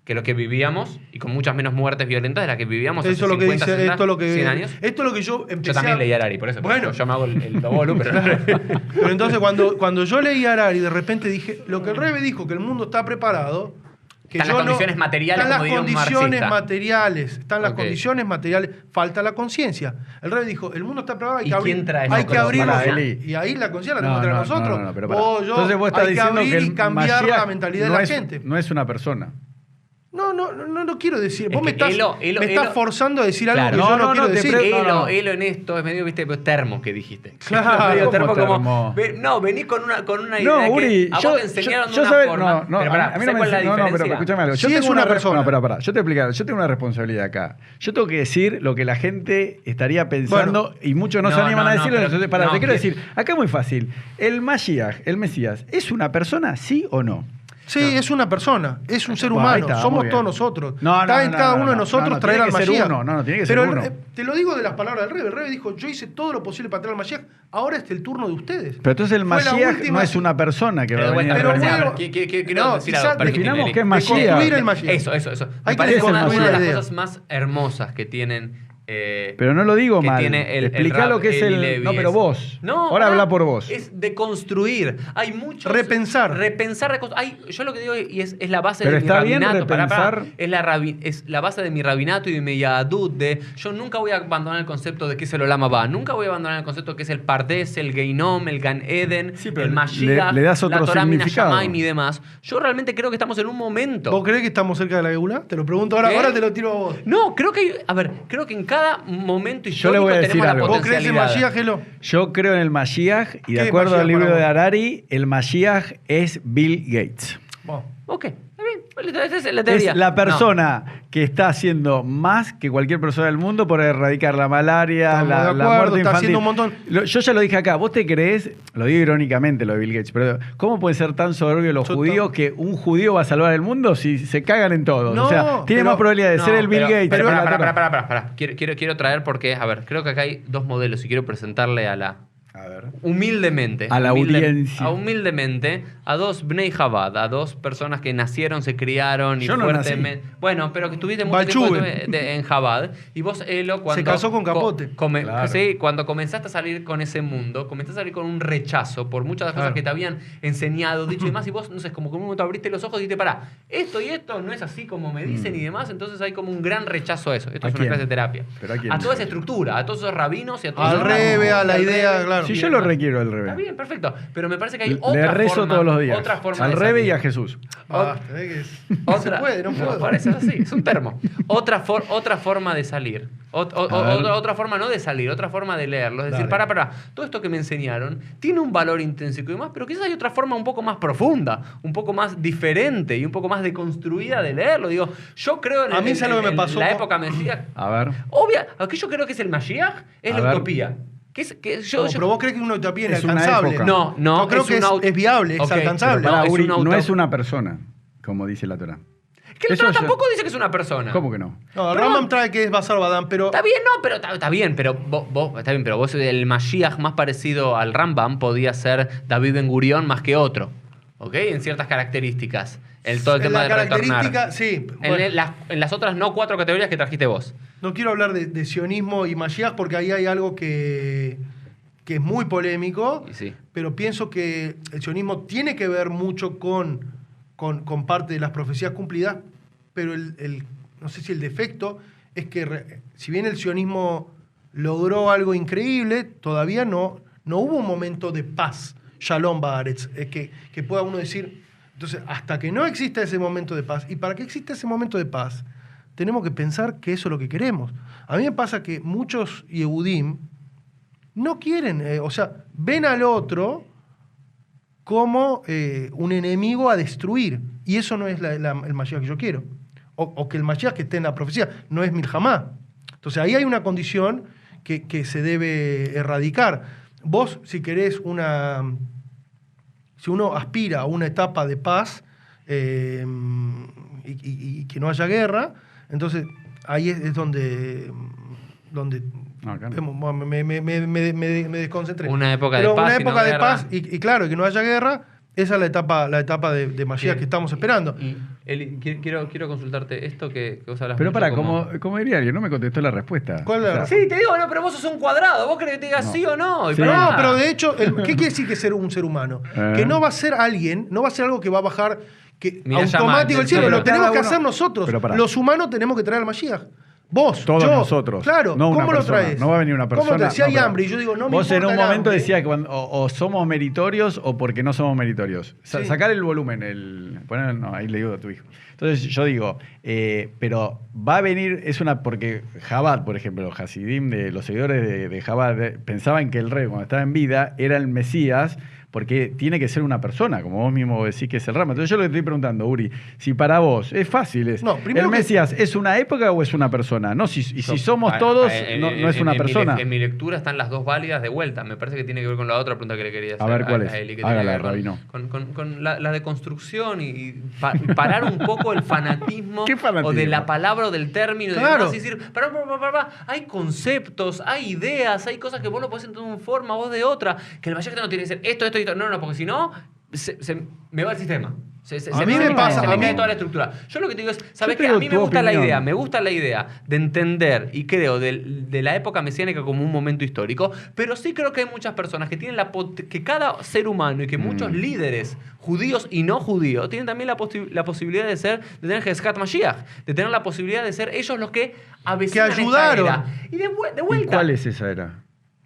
que lo que vivíamos y con muchas menos muertes violentas de las que vivíamos hace Eso es lo que 50, dice, 60, esto es lo que 100 años. Esto es lo que yo empecé Yo también a- leí Harari, por eso. Bueno. Yo me hago el dobolu, pero Pero entonces cuando yo leí Harari, de repente dije, lo que el Rebe dijo, que el mundo está preparado, que Están yo las condiciones materiales, están como las diría un condiciones marxista. materiales, están las Ok. condiciones materiales, falta la conciencia. El Rebe dijo, el mundo está preparado, hay ¿Y que abrir, quién trae hay esa que abrir conciencia? los- Pará, Eli. y ahí la conciencia la tenemos que traer nosotros. pero pará. O yo, Entonces vos estás hay que diciendo abrir que el y cambiar Mashiach la mentalidad no de la es, gente. no es una persona. No quiero decir. Es Vos me que estás, Elo- me estás forzando a decir algo Claro. que yo no, No, quiero te decir. pre- no, no. Elo en esto es medio, viste, termo que dijiste. Claro, Medio ¿cómo termo termo? No, venís con una idea No, que Uri, a vos yo, te enseñaron yo de una sabes- forma. no, pero pará, a mí no ¿sabés me cuál es la no, pero diferencia? escúchame algo. Yo Sí, tengo es una persona. Pará, yo te explico. Yo tengo una responsabilidad acá. Yo tengo que decir lo que la gente estaría pensando Bueno. y muchos no se No, animan no, a no, decirlo. pero- Entonces, pará, no, te quiero que- decir, acá es muy fácil. ¿El Mashiach, el Mesías, es una persona, sí o no? Sí, es una persona, es un ser Bueno, ahí humano, está, muy somos bien. todos nosotros. No, Está no, en no, cada no, uno de no, nosotros no, traer tiene al que ser Mashiach. uno, no, tiene que ser Pero uno. te lo digo de las palabras del Rebe. El Rebe dijo, yo hice todo lo posible para traer al Mashiach, ahora es el turno de ustedes. Pero entonces el Fue la Mashiach última- no es una persona que va a Pero venir bueno, a pero pero, reinar. bueno, quiero no, decir quizá algo. definamos Eric. qué es Mashiach. Construir el Mashiach. Eso. Me Hay que parece construir una de las la cosas más hermosas que tienen. Pero no lo digo que mal. tiene el Explica rap, lo que es Eli el. Levi, No, pero es- vos. No, Ahora pará, habla por vos. Es de construir. Hay muchos. Repensar. Yo lo que digo y es la base Pero de mi está bien rabinato. repensar. Es la base de mi rabinato y de mi yadut. Yo nunca voy a abandonar el concepto de qué es el Olam Haba. Nunca voy a abandonar el concepto de qué es el Pardes, el Geinom, el Gan Eden, Sí, pero el Mashiach, le das otro la Torah Mina significado. Shamayim y demás. Yo realmente creo que estamos en un momento. ¿Vos creés que estamos cerca de la Geulá? Te lo pregunto ahora, ¿Qué? ahora te lo tiro a vos. No, creo que creo que en cada momento Yo le histórico voy a decir tenemos la algo. ¿Vos creés en potencialidad. Mashiach, Gelo? Yo creo en el Mashiach y de ¿Qué acuerdo al Mashiach libro para de vos? Harari, el Mashiach es Bill Gates. Vos. Ok, está bien. Esa es la teoría. Es la No. persona que está haciendo más que cualquier persona del mundo por erradicar la malaria, Estamos de la acuerdo, muerte está infantil. haciendo un montón. Yo ya lo dije acá, vos te crees, lo digo irónicamente lo de Bill Gates, pero ¿cómo pueden ser tan soberbios los Yo judíos que un judío va a salvar el mundo si se cagan en todo? No, o sea, tiene pero- más probabilidad de No, ser el Bill Gates. Pero, que la Torah. pará. Quiero traer porque, a ver, creo que acá hay dos modelos y quiero presentarle a la. A ver. Humildemente. A la audiencia. Humildemente a dos Bnei Chabad, a dos personas que nacieron, se criaron y Yo no fuertemente. Bueno, pero que estuviste mucho tiempo Balchuve. en Chabad. Y vos, Elo, cuando. Se casó con Capote. Claro. Sí, cuando comenzaste a salir con ese mundo, comenzaste a salir con un rechazo por muchas de las cosas Claro. que te habían enseñado, dicho y demás, y vos, no sé, como que en un momento abriste los ojos y dijiste, pará, esto y esto no es así como me dicen y demás, entonces hay como un gran rechazo a eso. Esto ¿A es una quién? clase de terapia. ¿Pero a quién? A toda esa estructura, a todos esos rabinos y a todos Al esos Rebe, a la al idea, Rebe, claro. Si y yo lo demás. requiero al Está revés. bien, perfecto. Pero me parece que hay Le otra rezo forma, todos los días. otra forma Al de revés y salir. a Jesús. Basta, no se puede, no puedo. Parece así, es un termo. Otra forma de salir. A ver. Otra forma no de salir, otra forma de leerlo. Es decir, Dale. pará, todo esto que me enseñaron tiene un valor intrínseco y demás, pero quizás hay otra forma un poco más profunda, un poco más diferente y un poco más deconstruida de leerlo. Digo, yo creo en, A mí es algo que me pasó la con- época Mesías. A ver. Obvia, aquí yo creo que es el Mashiach, es A la ver. utopía. Pero vos crees que una utopía es Es una inalcanzable. época. No, Yo creo que es viable, es Ok, alcanzable. pero Para es Uri, un no auto- es una persona, como dice la Torah. Que la Eso Torah ya- tampoco dice que es una persona. ¿Cómo que no? No, el Pero- Rambam trae que es Basar Badán, pero Está bien, no, pero está bien, pero vos el Mashiach más parecido al Rambam podía ser David Ben Gurión más que otro, ¿ok? En ciertas características. Todo el en tema la de retornar. característica, sí. En, bueno, en las otras no 4 categorías que trajiste vos. no quiero hablar de sionismo y Mashiach porque ahí hay algo que es muy polémico, Y sí. pero pienso que el sionismo tiene que ver mucho con parte de las profecías cumplidas, pero no sé si el defecto es que si bien el sionismo logró algo increíble, todavía no hubo un momento de paz, Shalom Baaretz, que pueda uno decir, entonces, hasta que no exista ese momento de paz, y para que exista ese momento de paz, tenemos que pensar que eso es lo que queremos. A mí me pasa que muchos Yehudim no quieren, o sea, ven al otro como un enemigo a destruir. Y eso no es el Mashiach que yo quiero. O que el Mashiach que esté en la profecía no es Milhamá. Entonces ahí hay una condición que se debe erradicar. Vos, si querés si uno aspira a una etapa de paz y que no haya guerra, entonces ahí es donde No, acá no. vemos, me desconcentré. Una época de Pero paz una y no época de guerra. paz y claro, que no haya guerra, esa es la etapa de Mashiach que estamos esperando. Y, Eli, quiero consultarte esto que vos hablas Pero mucho para, como... como diría alguien, no me contestó la respuesta. ¿Cuál es la Sí, te digo, no, pero vos sos un cuadrado. Vos querés que te diga No. sí o no. Y Sí. pará. No, pero de hecho, ¿qué quiere decir que ser un ser humano? Que no va a ser alguien, no va a ser algo que va a bajar Mirá, automático llama, del cielo. pero Lo tenemos cada que uno- hacer nosotros. pero pará. Los humanos tenemos que traer al Mashiach. Vos, Todos yo, nosotros. Claro, no una ¿cómo lo persona. traes? No va a venir una ¿Cómo lo persona. traes? Si hay no, pero hambre y yo digo, no me vos en importa un el momento hambre. decías que o somos meritorios o porque no somos meritorios. Sí. Sacar el volumen. No, ahí le digo a tu hijo. Entonces yo digo, pero va a venir, porque Chabad, por ejemplo, los Hasidim, los seguidores de Chabad, pensaban que el rey cuando estaba en vida era el Mesías, porque tiene que ser una persona, como vos mismo decís que es el Rama. Entonces yo le estoy preguntando, Uri, si para vos es fácil, No, primero ¿el Mesías es una época o es una persona? No, si somos todos, no es una persona. En mi lectura están las dos válidas de vuelta. Me parece que tiene que ver con la otra pregunta que le quería hacer. A ver, ¿cuál es? Eli, que tiene Hágala, que ver Rabino. con la deconstrucción y parar un poco el fanatismo, ¿Qué fanatismo? o de la palabra o del término. Claro. Y decir, hay conceptos, hay ideas, hay cosas que vos lo podés entender de una forma, vos de otra. Que el Mashiach no tiene que ser esto y esto. No, porque si no, me va el sistema. A mí me pasa, se a me mí- cae toda la estructura. Yo lo que te digo es, ¿sabes qué? tengo A mí me tu gusta la opinión. idea de entender, y creo, de la época mesiánica como un momento histórico, pero sí creo que hay muchas personas que tienen que cada ser humano y que muchos líderes, judíos y no judíos, tienen también la posibilidad de tener Hezkat Mashiach, de tener la posibilidad de ser ellos los que avecinan esta ayudaron. era. Y de ¿Y vuelta, cuál es esa era?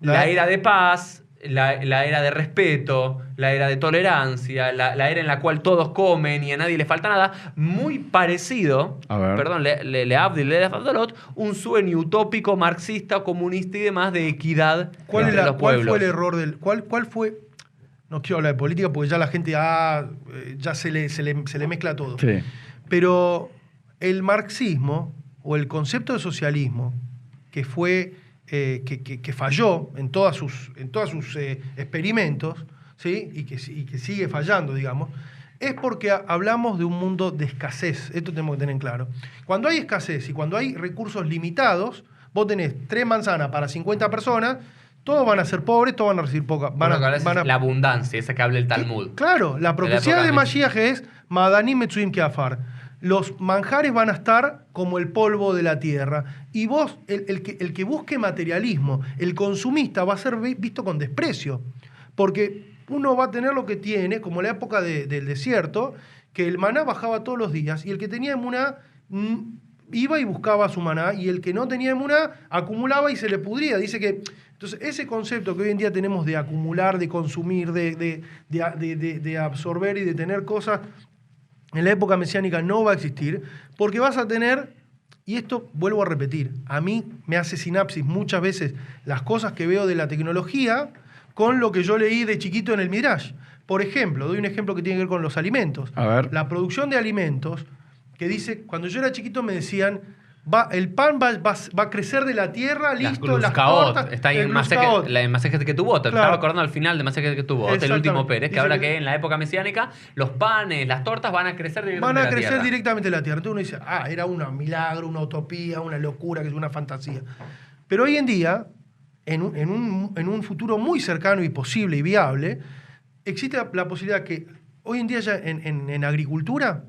la era de paz, la era de respeto, la era de tolerancia, la era en la cual todos comen y a nadie le falta nada, muy parecido, A ver. perdón, le Abdil, le Abdalot, un sueño utópico, marxista, comunista y demás de equidad ¿Cuál entre los fue pueblos. el error cuál fue? No quiero hablar de política porque ya la gente ya se le mezcla todo. Sí. Pero el marxismo o el concepto de socialismo que fue que falló en todas sus experimentos, ¿sí? y que sigue fallando, digamos, es porque hablamos de un mundo de escasez. Esto tenemos que tener en claro. Cuando hay escasez y cuando hay recursos limitados, vos tenés 3 manzanas para 50 personas, todos van a ser pobres, todos van a recibir poca. Vos lo que hablas es la abundancia, esa que habla el Talmud. Claro, la profecía época de de Mashiach es Madanim Metzuim Keafar. Los manjares van a estar como el polvo de la tierra. Y vos, el que busque materialismo, el consumista, va a ser visto con desprecio. Porque uno va a tener lo que tiene, como la época del desierto, que el maná bajaba todos los días, y el que tenía emuná iba y buscaba su maná, y el que no tenía emuná acumulaba y se le pudría. Dice que entonces, ese concepto que hoy en día tenemos de acumular, de consumir, de absorber y de tener cosas, en la época mesiánica no va a existir, porque vas a tener, y esto vuelvo a repetir, a mí me hace sinapsis muchas veces las cosas que veo de la tecnología con lo que yo leí de chiquito en el Midrash. Por ejemplo, doy un ejemplo que tiene que ver con los alimentos. A ver. La producción de alimentos, que dice, cuando yo era chiquito me decían, el pan va a crecer de la tierra, listo, las tortas. Está ahí el en Gluskaot. Masejet que tuvo. Te Claro. estaba acordando al final de Masejet que tuvo, el Exactamente. último Pérez, que Dice habla que- que en la época mesiánica los panes, las tortas van a crecer directamente Van de a la crecer tierra. directamente de la tierra. Entonces uno dice, era un milagro, una utopía, una locura, que es una fantasía. Pero hoy en día, en un futuro muy cercano y posible y viable, existe la posibilidad que hoy en día ya en agricultura,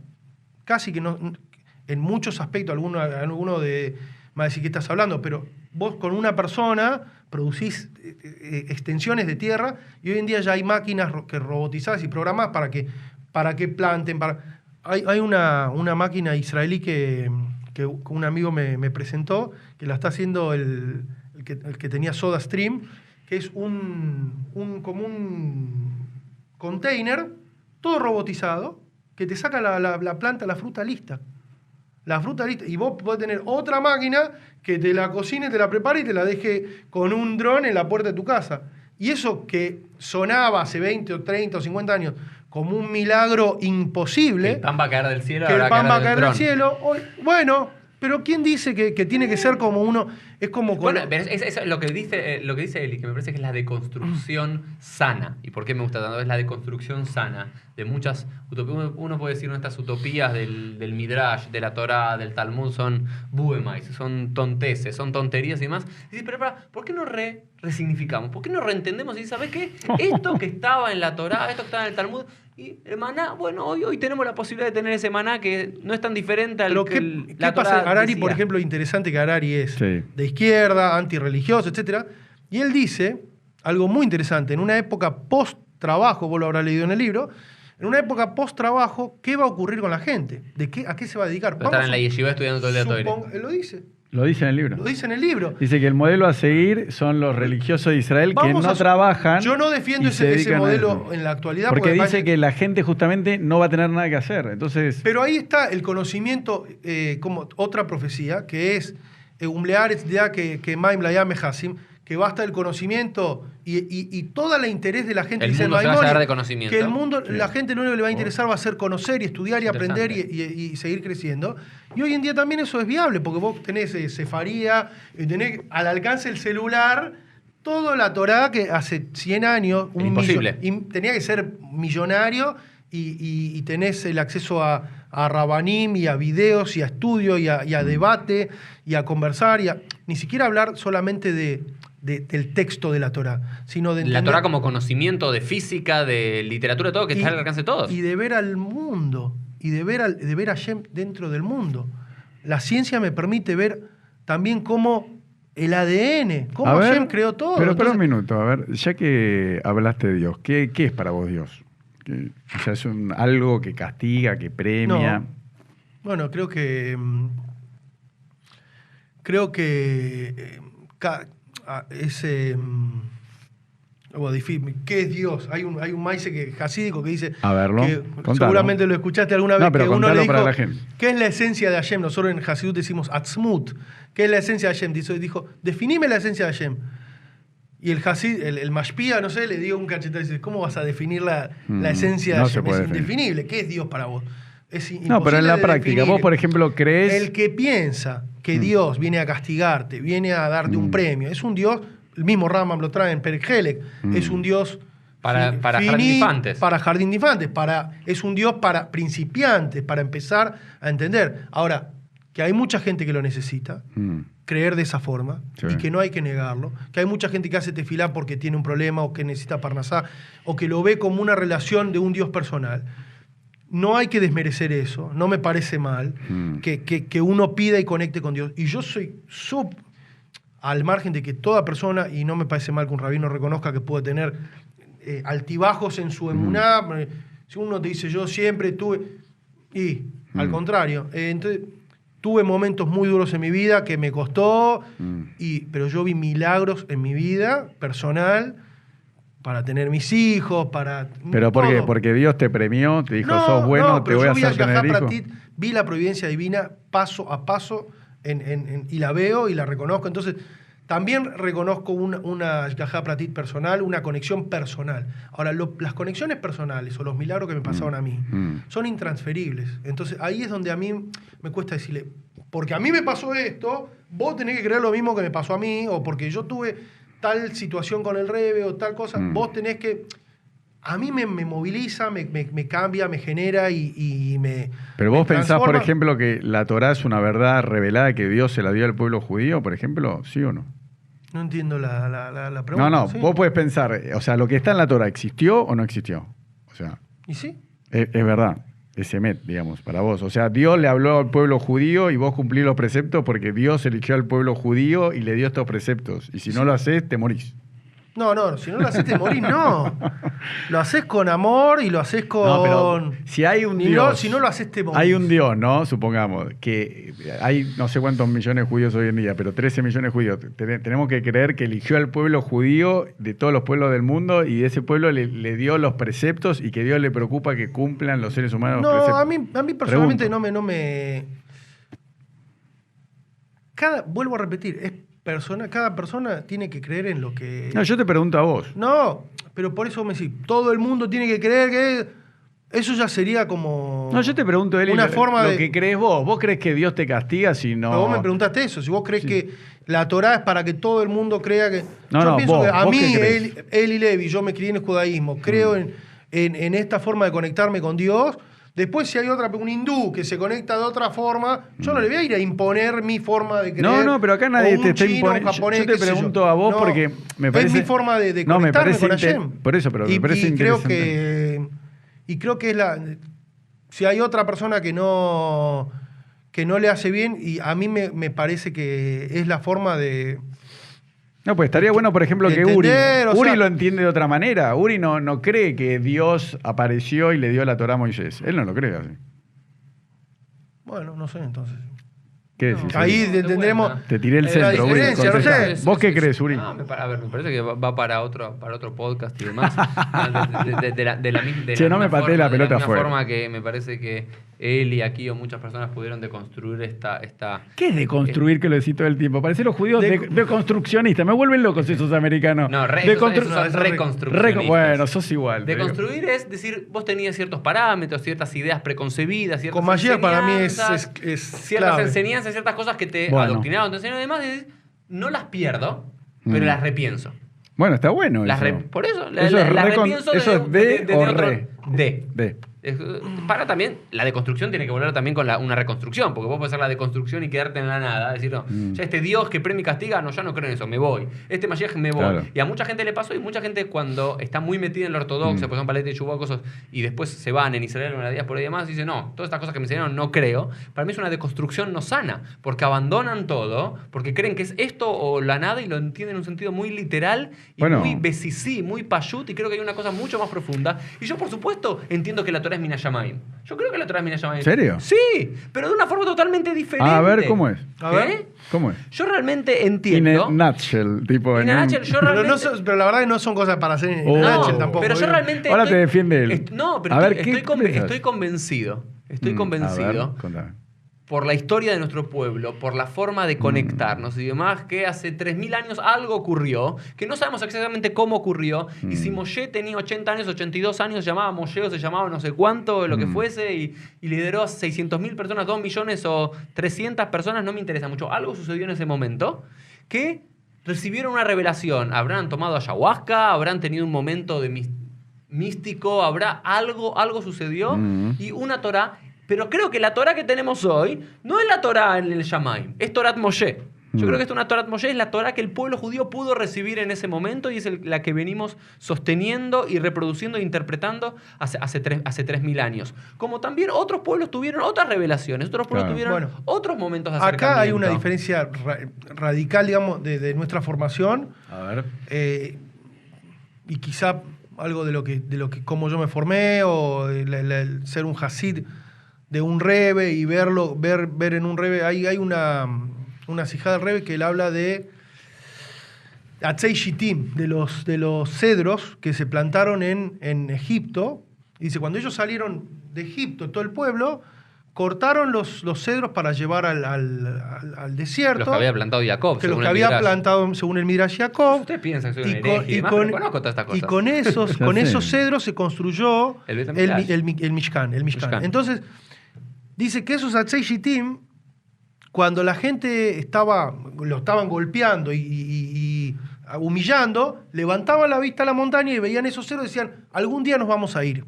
casi que no, en muchos aspectos, alguno me va a decir qué estás hablando, pero vos con una persona producís extensiones de tierra y hoy en día ya hay máquinas robotizadas y programadas para que planten. Hay una máquina israelí que un amigo me presentó, que la está haciendo el que tenía SodaStream, que es como un container, todo robotizado, que te saca la planta, la fruta lista. La fruta lista. Y vos podés tener otra máquina que te la cocine, te la prepare y te la deje con un dron en la puerta de tu casa. Y eso que sonaba hace 20 o 30 o 50 años como un milagro imposible, El pan va a caer del cielo. que el ahora pan va a caer del dron. cielo, bueno, Pero ¿quién dice que tiene que ser como uno? Es como... Bueno, pero es lo que dice Eli, que me parece que es la deconstrucción sana. ¿Y por qué me gusta tanto? Es la deconstrucción sana de muchas utopías. Uno puede decir, estas utopías del Midrash, de la Torá, del Talmud, son buemais, son tonteces, son tonterías y demás. Y dices, pero ¿por qué no resignificamos? ¿Por qué no reentendemos? Y ¿sabes qué? Esto que estaba en la Torá, esto que estaba en el Talmud, y el maná, bueno, hoy tenemos la posibilidad de tener ese maná que no es tan diferente al que ¿qué pasa? Harari, por ejemplo, interesante que Harari es de izquierda, antirreligioso, etc. Y él dice algo muy interesante. En una época post-trabajo, vos lo habrás leído en el libro, en una época post-trabajo, ¿qué va a ocurrir con la gente? ¿A qué se va a dedicar? Estar en la yeshiva estudiando todo el día. Él lo dice. Lo dice en el libro. Lo dice en el libro. Dice que el modelo a seguir son los religiosos de Israel que no trabajan. Yo no defiendo ese modelo en la actualidad. Porque dice que la gente justamente no va a tener nada que hacer. Entonces... Pero ahí está el conocimiento, como otra profecía, que es Umlearetz ya que Maim la llame Hasim, que basta el conocimiento y todo el interés de la gente. El mundo se va a llenar de conocimiento. Que el mundo, la gente lo único que le va a interesar va a ser conocer y estudiar y aprender y seguir creciendo. Y hoy en día también eso es viable, porque vos tenés Sefaría, tenés al alcance del celular toda la Torá que hace 100 años... Imposible. Tenía que ser millonario y tenés el acceso a Rabanim y a videos y a estudio y a debate y a conversar ni siquiera hablar solamente del texto de la Torá, sino de la Torá como conocimiento de física, de literatura, todo, que está al alcance de todos. Y de ver al mundo, y de ver a Hashem dentro del mundo. La ciencia me permite ver también cómo el ADN, cómo Hashem creó todo. Pero espera un minuto, a ver, ya que hablaste de Dios, ¿qué es para vos Dios? O sea, ¿es algo que castiga, que premia? No. Bueno, creo que ese... ¿Qué es Dios? Hay un maíz jasídico que dice... A verlo, que contalo. seguramente lo escuchaste alguna vez, pero que uno le dijo, para la gente. ¿qué es la esencia de Hashem? Nosotros en Hasidut decimos Atzmut. ¿Qué es la esencia de Hashem? Dijo, definime la esencia de Hashem. Y el Mashpia, no sé, le dio un cachetado y dice, ¿cómo vas a definir la esencia de Hashem? Es indefinible. ¿Qué es Dios para vos? Es imposible. No, pero en la práctica, definir. vos, por ejemplo, crees... El que piensa que Dios viene a castigarte, viene a darte un premio, es un Dios, el mismo Rambam lo trae en Perek, es un Dios para jardín de infantes. Para jardín de infantes, es un Dios para principiantes, para empezar a entender. Ahora, que hay mucha gente que lo necesita, creer de esa forma, y que no hay que negarlo, que hay mucha gente que hace tefilá porque tiene un problema o que necesita parnasá, o que lo ve como una relación de un Dios personal. No hay que desmerecer eso, no me parece mal que uno pida y conecte con Dios. Y yo soy al margen de que toda persona, y no me parece mal que un rabino reconozca que puede tener altibajos en su emuná, si uno te dice yo siempre tuve, al contrario, entonces tuve momentos muy duros en mi vida que me costó, pero yo vi milagros en mi vida personal, para tener mis hijos, para... ¿Pero por qué? ¿Porque Dios te premió? ¿Te dijo, sos bueno, te voy a hacer tener hijos? Vi la providencia divina paso a paso y la veo y la reconozco. Entonces, también reconozco una Ashgajá Pratit personal, una conexión personal. Ahora, las conexiones personales o los milagros que me pasaron a mí son intransferibles. Entonces, ahí es donde a mí me cuesta decirle, porque a mí me pasó esto, vos tenés que creer lo mismo que me pasó a mí, o porque yo tuve tal situación con el Rebe o tal cosa, vos tenés que... A mí me moviliza, me cambia, me genera y me... Pero vos pensás, por ejemplo, que la Torá es una verdad revelada que Dios se la dio al pueblo judío, por ejemplo, ¿sí o no? No entiendo la pregunta. No, ¿sí? Vos podés pensar, o sea, lo que está en la Torá, ¿existió o no existió? O sea... ¿Y sí? Es verdad. Es emet, digamos, para vos. O sea, Dios le habló al pueblo judío y vos cumplís los preceptos porque Dios eligió al pueblo judío y le dio estos preceptos. Y si no lo haces, te morís. No, si no lo haces te morís, no. Lo haces con amor y lo haces con... No, pero si hay un Dios... Si no lo haces te morís. Hay un Dios, ¿no? Supongamos que hay no sé cuántos millones de judíos hoy en día, pero 13 millones de judíos. Tenemos que creer que eligió al pueblo judío de todos los pueblos del mundo y ese pueblo le dio los preceptos y que Dios le preocupa que cumplan los seres humanos los preceptos. A mí personalmente no me... Vuelvo a repetir, cada persona tiene que creer en lo que... No, yo te pregunto a vos. No, pero por eso me decís, todo el mundo tiene que creer que... Eso ya sería como... No, yo te pregunto, Eli, una forma lo de... que crees vos. ¿Vos crees que Dios te castiga si no...? Pero vos me preguntaste eso. Si vos crees que la Torá es para que todo el mundo crea que... No, yo no, pienso vos, que a ¿vos mí, qué crees? Eli Levi, yo me crié en el judaísmo, creo en esta forma de conectarme con Dios. Después, si hay un hindú que se conecta de otra forma, yo no le voy a ir a imponer mi forma de creer. No, pero acá nadie o te un está chino, imponiendo. un japonés, Yo te qué sé yo. pregunto a vos No, porque me parece... Es mi forma de No, me conectarme parece con Hashem. por eso, pero me parece interesante. Creo que es la... Si hay otra persona que no le hace bien, y a mí me parece que es la forma de... No, pues estaría bueno, por ejemplo, de que entender, Uri o sea- lo entiende de otra manera. Uri no cree que Dios apareció y le dio la Torá a Moisés. Él no lo cree así. Bueno, no sé, entonces. ¿Qué decís? Ahí Uri? de tendremos... vuelta. Te tiré el la centro, Uri. diferencia, no contesta. sé. ¿Vos qué crees, Uri? No, me parece que va para otro podcast y demás. De la misma Che, no me forma, pateé la pelota de la misma afuera. forma que me parece que él y aquí o muchas personas pudieron deconstruir esta ¿Qué es deconstruir que lo decís todo el tiempo? Parecen los judíos deconstruccionistas. Me vuelven locos esos americanos. No, esos Deconstru- son reconstruccionistas. Bueno, sos igual. Deconstruir es decir, vos tenías ciertos parámetros, ciertas ideas preconcebidas, ciertas Con Mashiach para mí enseñanzas, es ciertas clave. enseñanzas, ciertas cosas que te Bueno. adoctrinaron, te enseñaron y demás, y decís, no las pierdo, pero las repienso. Bueno, está bueno Las eso. por eso, Eso es las recon- repienso eso es de o otro- re. de. Para también, la deconstrucción tiene que volver también con una reconstrucción, porque vos puedes hacer la deconstrucción y quedarte en la nada, decir, no, ya este Dios que premia y castiga, no, ya no creo en eso, me voy. Este Mashiach me voy. Claro. Y a mucha gente le pasó, y mucha gente cuando está muy metida en la ortodoxia, por ejemplo, Palete y Chubá, cosas, y después se van en Israel en una diáspora y demás, dice, no, todas estas cosas que me enseñaron no creo. Para mí es una deconstrucción no sana, porque abandonan todo, porque creen que es esto o la nada y lo entienden en un sentido muy literal y Bueno. muy besicí, muy payut, y creo que hay una cosa mucho más profunda. Y yo, por supuesto, entiendo que la Torah es Minashamayim. Yo creo que la Torah es Minashamayim. ¿En serio? Sí, pero de una forma totalmente diferente. A ver, ¿cómo es? A ver. ¿Eh? ¿Cómo es? Yo realmente In entiendo. a nutshell, tipo. In a nutshell, yo Pero, realmente. pero la verdad que no son cosas para hacer en Oh. Nachel tampoco. pero yo ¿vieron? realmente. Ahora te defiende él. No, pero A ver, estoy, ¿qué pensás? estoy convencido. Estoy A convencido. ver, contame. Por la historia de nuestro pueblo, por la forma de conectarnos y demás, que hace 3000 años algo ocurrió, que no sabemos exactamente cómo ocurrió, y si Moshe tenía 80 años, 82 años, se llamaba Moshe o se llamaba no sé cuánto, lo que fuese, y lideró a 600.000 personas, 2 millones o 300 personas, no me interesa mucho. Algo sucedió en ese momento que recibieron una revelación. Habrán tomado ayahuasca, habrán tenido un momento de místico, habrá algo sucedió, y una Torah. Pero creo que la Torah que tenemos hoy no es la Torah en el Shamaim, es Torat Moshe. Yo creo que esta una Torat Moshe es la Torah que el pueblo judío pudo recibir en ese momento y es la que venimos sosteniendo y reproduciendo e interpretando hace 3.000 años. Como también otros pueblos tuvieron otras revelaciones, otros pueblos Claro. tuvieron Bueno, otros momentos de acercamiento. Acá hay una diferencia radical, digamos, de nuestra formación. A ver. Y quizá algo de lo que cómo yo me formé, o el ser un hasid de un rebe y ver en un rebe. Hay una sijá del rebe que él habla de Atzei Shittim, de los cedros que se plantaron en Egipto. Dice, cuando ellos salieron de Egipto, todo el pueblo, cortaron los cedros para llevar al desierto. Los que había plantado Jacob, Que los según que el había Midrash. plantado según el Midrash Jacob. Usted piensa que soy un Y con- hereje y y demás, con- pero conozco todas estas cosas. Y con esos, Ya con sé. esos cedros se construyó El Bet el HaMikdash. Mishkan. Mishkan. Entonces, dice que esos Atzei Shittim, cuando la gente lo estaban golpeando y humillando, levantaban la vista a la montaña y veían esos cedros y decían, algún día nos vamos a ir,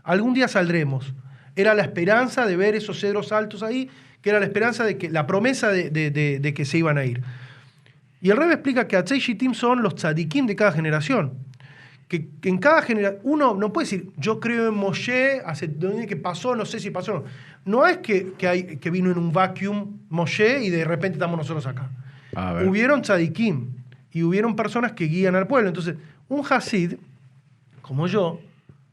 algún día saldremos. Era la esperanza de ver esos cedros altos ahí, que era la esperanza de que, la promesa de que se iban a ir. Y el Rebbe explica que Atzei Shittim son los tzadikim de cada generación. Que en cada generación, uno no puede decir, yo creo en Moshe, que pasó, no sé si pasó. No es que vino en un vacuum Moshe y de repente estamos nosotros acá. A ver. Hubieron tzadikim y hubieron personas que guían al pueblo. Entonces, un hasid, como yo,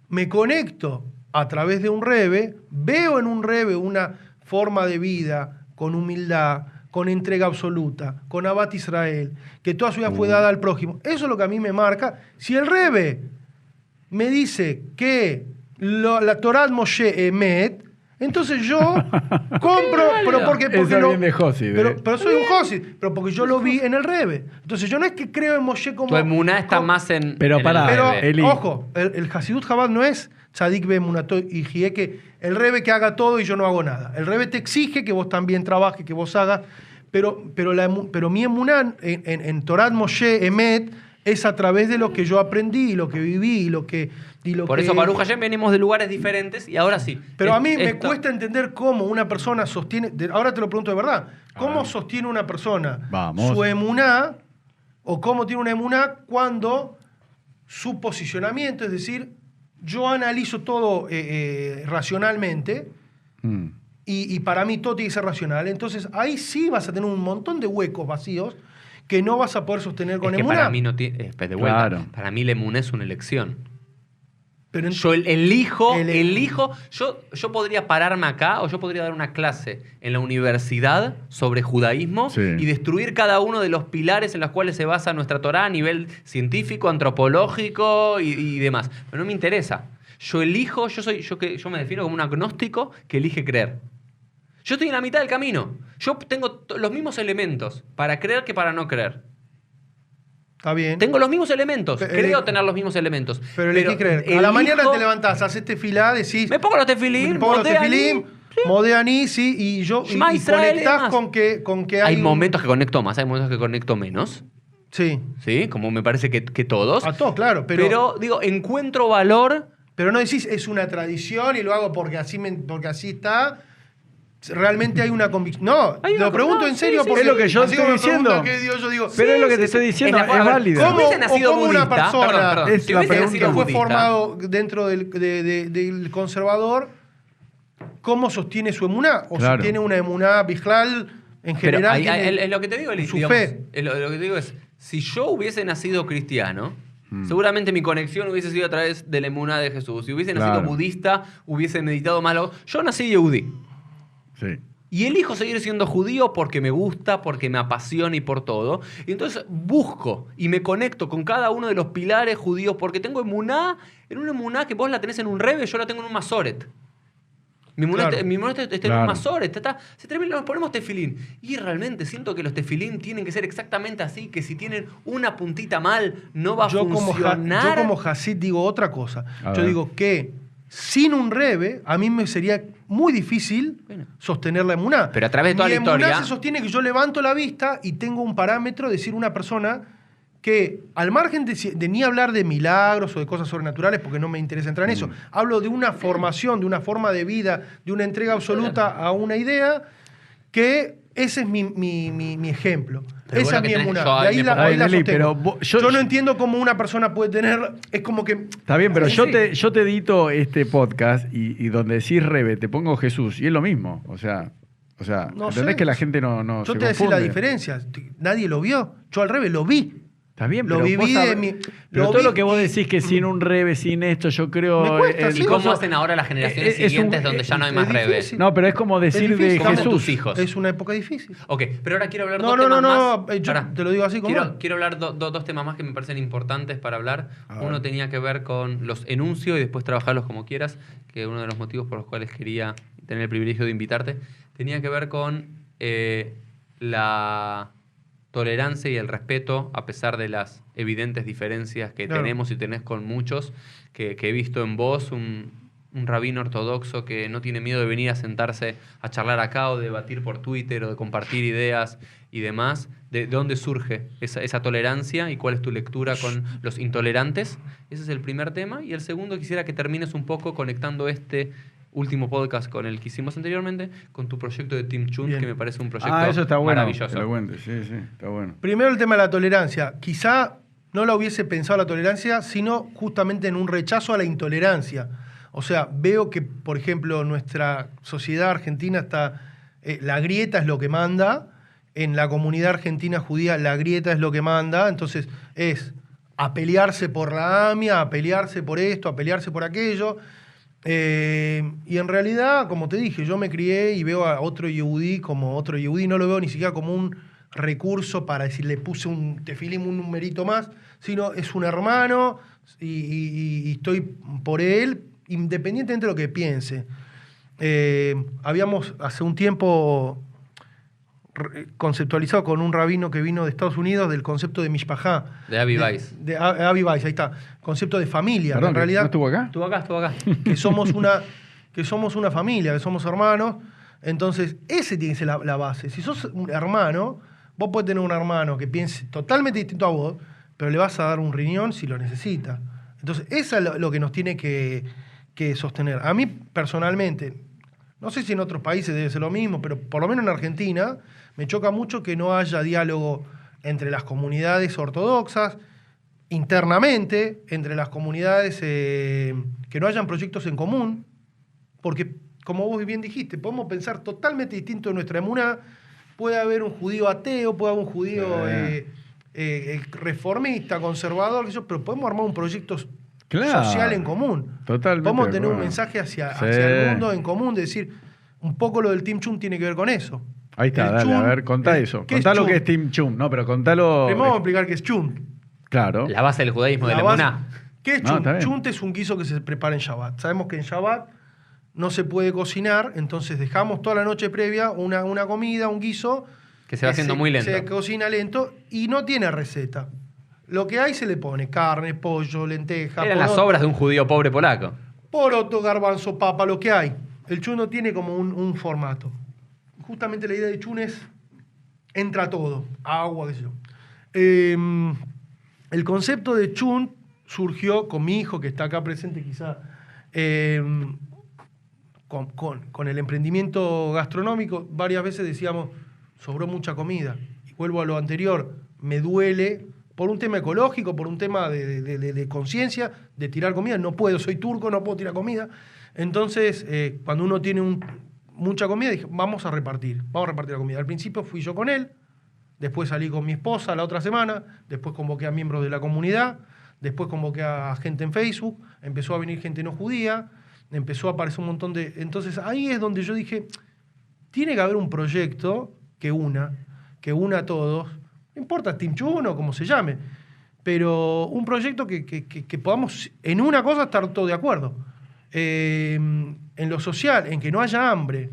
me conecto a través de un rebe, veo en un rebe una forma de vida con humildad, con entrega absoluta, con Abat Israel, que toda su vida fue dada al prójimo. Eso es lo que a mí me marca. Si el rebe me dice que la Torah Moshe Emet, Entonces yo compro, pero porque Eso lo, bien de Josid, pero soy un Josid, pero porque yo lo vi en el Rebe. Entonces yo no es que creo en Moshe como... Tu emuná está más en. Pero en pará, el Pero, Rebe. Eli. ojo, el Hasidut Chabad no es Tzadik Bemunato y Jie, que el Rebe que haga todo y yo no hago nada. El Rebe te exige que vos también trabajes, que vos hagas, pero mi emuná en Torat Moshe Emet es a través de lo que yo aprendí, y lo que viví, y lo que... Por eso, Baruch Hashem, venimos de lugares diferentes y ahora sí. Pero a mí me Esto- cuesta entender cómo una persona sostiene... Ahora te lo pregunto de verdad. ¿Cómo sostiene una persona Vamos. su emuná o cómo tiene una emuná cuando su posicionamiento, es decir, yo analizo todo racionalmente Mm. y para mí todo tiene que ser racional? Entonces ahí sí vas a tener un montón de huecos vacíos que no vas a poder sostener con Es que emuná. para mí no tiene. De vuelta. Claro. Para mí, la emuná es una elección. Pero Yo elijo, El- yo podría pararme acá o yo podría dar una clase en la universidad sobre judaísmo Sí. y destruir cada uno de los pilares en los cuales se basa nuestra Torá a nivel científico, antropológico y demás. Pero no me interesa. Yo elijo, yo me defino como un agnóstico que elige creer. Yo estoy en la mitad del camino. Yo tengo los mismos elementos para creer que para no creer. Está bien. Tengo los mismos elementos. Pero Creo tener los mismos elementos. Pero elegí creer. A la elijo- mañana te levantás, haces tefilá, decís... Me pongo los tefilín, Me pongo los modé tefilim, ahí. modé aní, sí, y yo y Shema Israel y conectás demás. con que hay Hay un- momentos que conecto más, hay momentos que conecto menos. Sí, ¿Sí? Como me parece que todos. a todos, claro, Pero digo, encuentro valor. pero no decís es una tradición y lo hago porque así está. Realmente hay una convicción. No, Hay una lo pregunto no, en serio sí, sí, porque Es lo que yo así estoy como me preguntan diciendo. qué Dios, yo digo, Pero es lo que te sí, estoy sí. diciendo, Es la- es a ver, válida. ¿cómo, Si hubiese nacido o cómo una budista, persona perdón, Es si la hubiese pregunta. nacido fue budista, formado dentro del conservador, ¿cómo sostiene su emuná? ¿O Claro. sostiene una emuná bijlal en pero general? ahí- tiene es lo que te digo, Eli, su digamos, fe. lo que te digo es, si yo hubiese nacido cristiano, seguramente mi conexión hubiese sido a través de la emuná de Jesús. Si hubiese nacido Claro. budista, hubiese meditado malo. Yo nací yehudí. Sí. Y elijo seguir siendo judío porque me gusta, porque me apasiona y por todo. Y entonces busco y me conecto con cada uno de los pilares judíos porque tengo emuná, en una emuná que vos la tenés en un rebe, yo la tengo en un masoret. Mi emuná Claro. está en Claro. un masoret. Se termina, nos ponemos tefilín. Y realmente siento que los tefilín tienen que ser exactamente así, que si tienen una puntita mal, no va a yo funcionar. como Hasid digo otra cosa. A Yo ver. digo que sin un rebe, a mí me sería muy difícil Bueno. sostener la emuná. Pero a través de toda Mi la historia- emuná se sostiene que yo levanto la vista y tengo un parámetro de decir una persona que, al margen de ni hablar de milagros o de cosas sobrenaturales, porque no me interesa entrar en eso, hablo de una formación, de una forma de vida, de una entrega absoluta a una idea, que ese es mi ejemplo. Pero Esa vos es lo mi que tenés- emuná. yo De ahí me la, pongo- ahí la Ay, Nelly, sostengo. pero yo no entiendo cómo una persona puede tener... Es como que... Está bien, pero Sí, yo, sí. yo te edito este podcast y donde decís Rebe, te pongo Jesús, y es lo mismo. O sea No ¿entendés sé. que la gente no Yo se te voy a decir la confunde? diferencia. Nadie lo vio. Yo al revés lo vi. Está bien, Lo pero viví vos de sabés- mi- pero lo todo vi lo que vos y- decís que sin un Rebe, sin esto, yo creo... Me cuesta, el sí. ¿Y cómo coso- hacen ahora las generaciones es un- siguientes donde ya no hay es más rebe? difícil. No, pero es como decir Es de difícil. Comen Jesús. tus hijos. Es una época difícil. Ok, pero ahora quiero hablar No, dos no, temas no, más. yo Pará. te lo digo así como Quiero, es. quiero hablar dos temas más que me parecen importantes para hablar. A ver. Uno tenía que ver con los enuncios y después trabajarlos como quieras, que uno de los motivos por los cuales quería tener el privilegio de invitarte, tenía que ver con la tolerancia y el respeto a pesar de las evidentes diferencias que Claro. tenemos y tenés con muchos, que he visto en vos, un rabino ortodoxo que no tiene miedo de venir a sentarse a charlar acá o de debatir por Twitter o de compartir ideas y demás. ¿De dónde surge esa tolerancia y cuál es tu lectura con los intolerantes? Ese es el primer tema. Y el segundo, quisiera que termines un poco conectando este último podcast con el que hicimos anteriormente, con tu proyecto de Team Chunt, Bien. que me parece un proyecto Ah, eso está bueno. maravilloso. Que lo cuentes, sí, sí, está bueno. Primero el tema de la tolerancia. Quizá no la hubiese pensado la tolerancia, sino justamente en un rechazo a la intolerancia. O sea, veo que, por ejemplo, nuestra sociedad argentina está... la grieta es lo que manda. En la comunidad argentina judía la grieta es lo que manda. Entonces es a pelearse por la AMIA, a pelearse por esto, a pelearse por aquello. Y en realidad, como te dije, yo me crié y veo a otro yehudí como otro yehudí. No lo veo ni siquiera como un recurso para decir le puse un tefilim, un numerito más, sino es un hermano y estoy por él, independientemente de lo que piense. habíamos hace un tiempo conceptualizado con un rabino que vino de Estados Unidos del concepto de mishpajá. De Avi Weiss. De Avi Weiss, ahí está. Concepto de familia. Perdón, en realidad, ¿no estuvo acá? Estuvo acá. que somos una familia, que somos hermanos. Entonces, ese tiene que ser la base. Si sos un hermano, vos podés tener un hermano que piense totalmente distinto a vos, pero le vas a dar un riñón si lo necesita. Entonces, eso es lo que nos tiene que sostener. A mí, personalmente, no sé si en otros países debe ser lo mismo, pero por lo menos en Argentina, me choca mucho que no haya diálogo entre las comunidades ortodoxas, internamente, entre las comunidades, que no hayan proyectos en común, porque, como vos bien dijiste, podemos pensar totalmente distinto de nuestra emuná. Puede haber un judío ateo, puede haber un judío reformista, conservador, pero podemos armar un proyecto social en común. Totalmente. Podemos tener un mensaje hacia el mundo en común, de decir, un poco lo del Team Chum tiene que ver con eso. Ahí está, dale, a ver, contá eso. Contá lo que es Team Chum. No, pero contalo. Primero vamos a explicar qué es Chum. Claro. La base del judaísmo de la emuná. ¿Qué es Chum? Chunt es un guiso que se prepara en Shabbat. Sabemos que en Shabbat no se puede cocinar, entonces dejamos toda la noche previa una comida, un guiso. Que se va haciendo muy lento. Se cocina lento y no tiene receta. Lo que hay se le pone carne, pollo, lenteja. Eran las obras de un judío pobre polaco. Poroto, garbanzo, papa, lo que hay. El chun no tiene como un formato. Justamente la idea de chun es, entra todo, agua, qué sé yo. El concepto de chun surgió con mi hijo, que está acá presente quizá, con el emprendimiento gastronómico. Varias veces decíamos, sobró mucha comida. Y vuelvo a lo anterior, me duele por un tema ecológico, por un tema de conciencia, de tirar comida. No puedo, soy turco, no puedo tirar comida. Entonces, cuando uno tiene mucha comida, dije, vamos a repartir la comida. Al principio fui yo con él, después salí con mi esposa la otra semana, después convoqué a miembros de la comunidad, después convoqué a gente en Facebook, empezó a venir gente no judía, empezó a aparecer un montón de... Entonces, ahí es donde yo dije, tiene que haber un proyecto que una a todos, no importa Team Chun o como se llame, pero un proyecto que podamos en una cosa estar todos de acuerdo. En lo social, en que no haya hambre,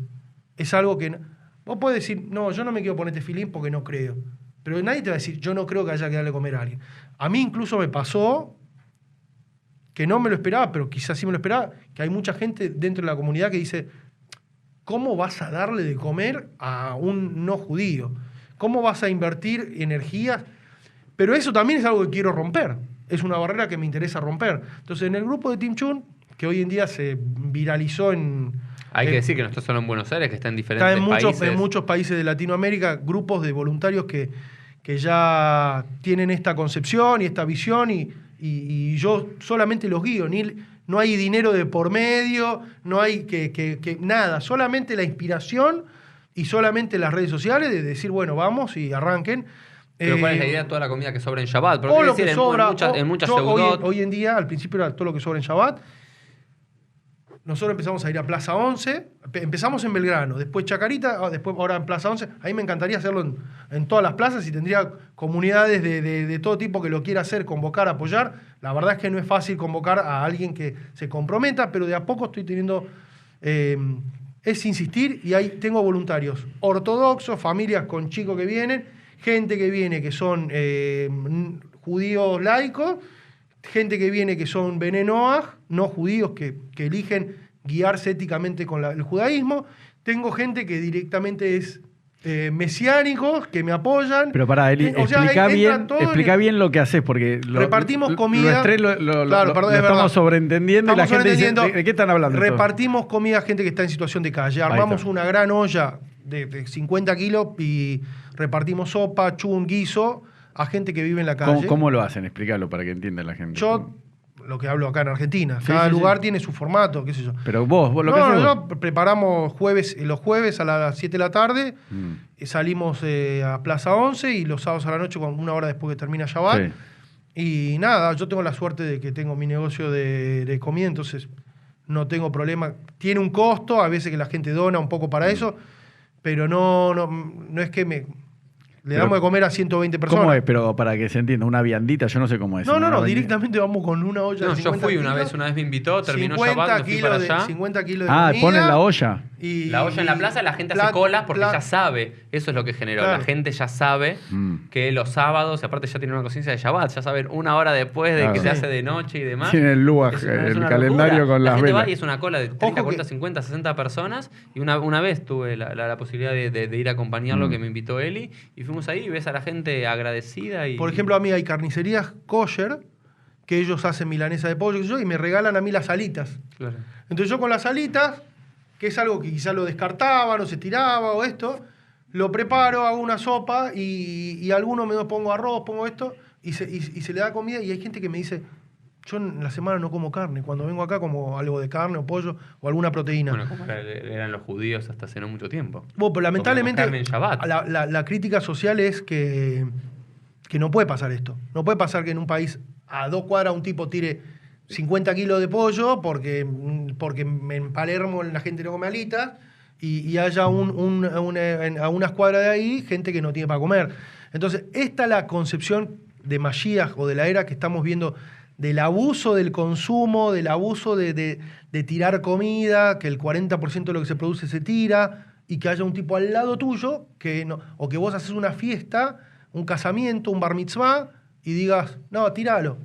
es algo que... Vos podés decir, no, yo no me quiero poner tefilín porque no creo. Pero nadie te va a decir, yo no creo que haya que darle a comer a alguien. A mí incluso me pasó, que no me lo esperaba, pero quizás sí me lo esperaba, que hay mucha gente dentro de la comunidad que dice, ¿cómo vas a darle de comer a un no judío? ¿Cómo vas a invertir energías? Pero eso también es algo que quiero romper. Es una barrera que me interesa romper. Entonces, en el grupo de Team Chun, que hoy en día se viralizó Hay que decir que no está solo en Buenos Aires, que está en diferentes países. En muchos países de Latinoamérica, grupos de voluntarios que ya tienen esta concepción y esta visión y yo solamente los guío. No hay dinero de por medio, no hay que nada, solamente la inspiración y solamente las redes sociales de decir, bueno, vamos y arranquen. Pero ¿cuál es la idea de toda la comida que sobra en Shabbat? Todo lo que sobra, en muchas seudot. Hoy en día, al principio era todo lo que sobra en Shabbat. Nosotros empezamos a ir a Plaza 11, empezamos en Belgrano, después Chacarita, después ahora en Plaza 11. A mí me encantaría hacerlo en todas las plazas y tendría comunidades de todo tipo que lo quiera hacer, convocar, apoyar. La verdad es que no es fácil convocar a alguien que se comprometa, pero de a poco estoy teniendo... es insistir y ahí tengo voluntarios ortodoxos, familias con chicos que vienen, gente que viene que son judíos laicos, gente que viene que son Bene Noach, no judíos que eligen guiarse éticamente con el judaísmo. Tengo gente que directamente es mesiánicos, que me apoyan. Pero pará, Eli, explica bien lo que haces, porque repartimos comida. Lo estamos sobreentendiendo y la gente dice, ¿de qué están hablando? Repartimos comida a gente que está en situación de calle. Armamos una gran olla de 50 kilos y repartimos sopa, chun, guiso a gente que vive en la calle. ¿Cómo lo hacen? Explícalo para que entienda la gente. Yo, lo que hablo acá en Argentina, cada lugar tiene su formato, qué sé yo. Pero vos lo que haces. No, preparamos los jueves a las 7 de la tarde, salimos a Plaza 11 y los sábados a la noche, una hora después que termina Shabbat. Sí. Y nada, yo tengo la suerte de que tengo mi negocio de comida, entonces no tengo problema. Tiene un costo, a veces que la gente dona un poco para eso, pero no es que me... Le damos de comer a 120 personas. ¿Cómo es? Pero para que se entienda, una viandita, yo no sé cómo es. No, Una directamente vamos con una olla No, de yo 50 fui kilos, una vez me invitó, terminó 50 Shabbat, me fui para allá. 50 kilos de Ah, comida. ponen la olla. Y, La olla en la plaza, la gente hace plat- colas porque plat- ya sabe. Eso es lo que generó. Claro. La gente ya sabe que los sábados, aparte ya tienen una conciencia de Shabbat, ya saben una hora después de Claro. que se Sí. hace de noche y demás. Tiene el luaj, Es el una calendario locura. con la las gente velas. va y es una cola de 30, Ojo 40, que- 50, 60 personas. Y una vez tuve la posibilidad de ir a acompañarlo, que me invitó Eli. Y fuimos ahí y ves a la gente agradecida. Y, Por ejemplo, a mí hay carnicerías kosher que ellos hacen milanesa de pollo qué sé yo, y me regalan a mí las alitas. Claro. Entonces yo con las alitas, que es algo que quizás lo descartaban o se tiraba o esto, lo preparo, hago una sopa y alguno me pongo arroz, pongo esto y se le da comida y hay gente que me dice, yo en la semana no como carne, cuando vengo acá como algo de carne o pollo o alguna proteína. Bueno, como eran los judíos hasta hace no mucho tiempo. Bueno, pero lamentablemente Comemos carne en Shabbat. la crítica social es que no puede pasar esto. No puede pasar que en un país a 2 cuadras un tipo tire 50 kilos de pollo porque en Palermo la gente no come alitas y haya a unas cuadras de ahí gente que no tiene para comer. Entonces, esta es la concepción de Mashiach o de la era que estamos viendo del abuso del consumo, del abuso de tirar comida, que el 40% de lo que se produce se tira, y que haya un tipo al lado tuyo, que no, o que vos haces una fiesta, un casamiento, un bar mitzvah, y digas, no, tíralo.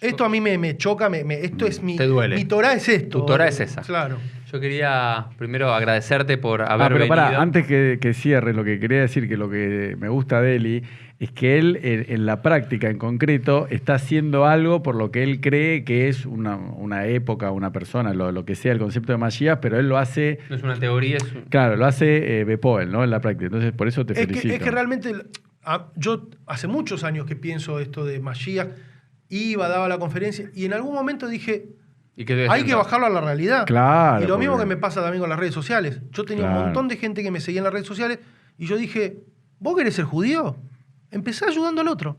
Esto a mí me choca, esto es mi... Te duele. Mi Torah es esto. Tu Torah es esa. Claro. Yo quería primero agradecerte por haber pero venido. pará, antes que cierre, lo que quería decir, que lo que me gusta de Eli, es que él, en la práctica en concreto, está haciendo algo por lo que él cree que es una época, una persona, lo que sea el concepto de Mashiach, pero él lo hace... No es una teoría, es un... Claro, lo hace Bepoel, ¿no? En la práctica. Entonces, por eso te felicito. Es que realmente, yo hace muchos años que pienso esto de Mashiach, daba la conferencia, y en algún momento dije, ¿Y qué estoy hay que haciendo? bajarlo a la realidad. Claro, Y lo mismo porque- que me pasa también con las redes sociales. Yo tenía Claro. un montón de gente que me seguía en las redes sociales, y yo dije, ¿vos querés ser judío? Empezá ayudando al otro.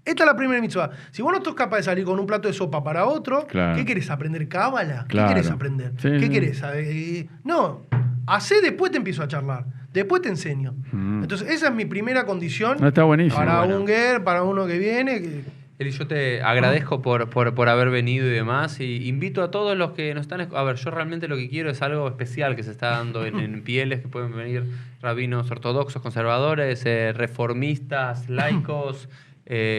Esta es la primera mitzvah. Si vos no sos capaz de salir con un plato de sopa para otro, Claro. ¿qué querés aprender? ¿Cábala? Claro. ¿Qué querés aprender? Sí, ¿Qué sí. querés? No, hacé, después te empiezo a charlar. Después te enseño. Entonces, esa es mi primera condición No, está buenísimo. para Bueno. un guer, para uno que viene. Eli, yo te agradezco por haber venido y demás. Y invito a todos los que nos están... A ver, yo realmente lo que quiero es algo especial que se está dando en Pieles, que pueden venir rabinos ortodoxos, conservadores, reformistas, laicos,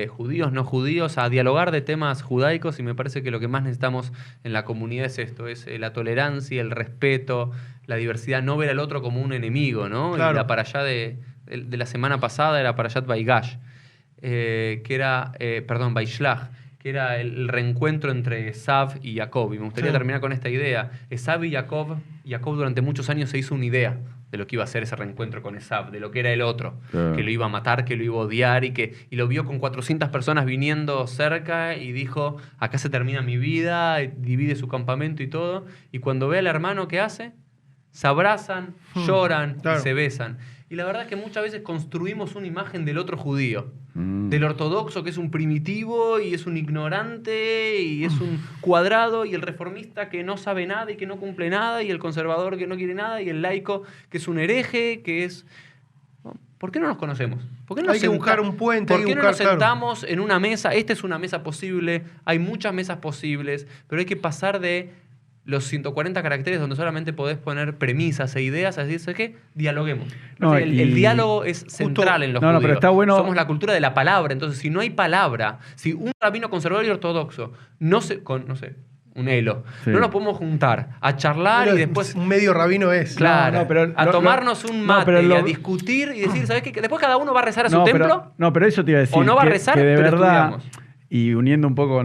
judíos, no judíos, a dialogar de temas judaicos. Y me parece que lo que más necesitamos en la comunidad es esto, es la tolerancia, el respeto, la diversidad, no ver al otro como un enemigo, ¿no? Claro. Y la parashá de la semana pasada era Parashat Vaigash. Que era, Vaishlach, que era el reencuentro entre Esav y Jacob. Y me gustaría Sí. terminar con esta idea. Esav y Jacob durante muchos años se hizo una idea de lo que iba a ser ese reencuentro con Esav, de lo que era el otro, Claro. que lo iba a matar, que lo iba a odiar y lo vio con 400 personas viniendo cerca y dijo, acá se termina mi vida, y divide su campamento y todo. Y cuando ve al hermano, ¿qué hace? Se abrazan, lloran claro. y se besan. Y la verdad es que muchas veces construimos una imagen del otro judío. Mm. Del ortodoxo que es un primitivo y es un ignorante y es un cuadrado, y el reformista que no sabe nada y que no cumple nada, y el conservador que no quiere nada, y el laico que es un hereje, que es... ¿no? ¿Por qué no nos conocemos? ¿Por qué no Hay nos que buscar un puente, ¿Por hay qué que no buscar, nos claro. sentamos en una mesa? Esta es una mesa posible, hay muchas mesas posibles, pero hay que pasar de los 140 caracteres donde solamente podés poner premisas e ideas, a decir, ¿sabes qué? Dialoguemos. No, el y- diálogo es central en los No, judíos. pero está bueno- Somos la cultura de la palabra. Entonces, si no hay palabra, si un rabino conservador y ortodoxo no sé, un elo, Sí. no nos podemos juntar a charlar Pero y después... un medio rabino es. Claro, no, pero a lo- tomarnos lo- un no, mate pero y lo- a discutir y decir, ¿sabes qué? Que después cada uno va a rezar a su No, templo. pero eso te iba a decir. O no va a que- rezar, que de pero verdad, estudiamos. y uniendo un poco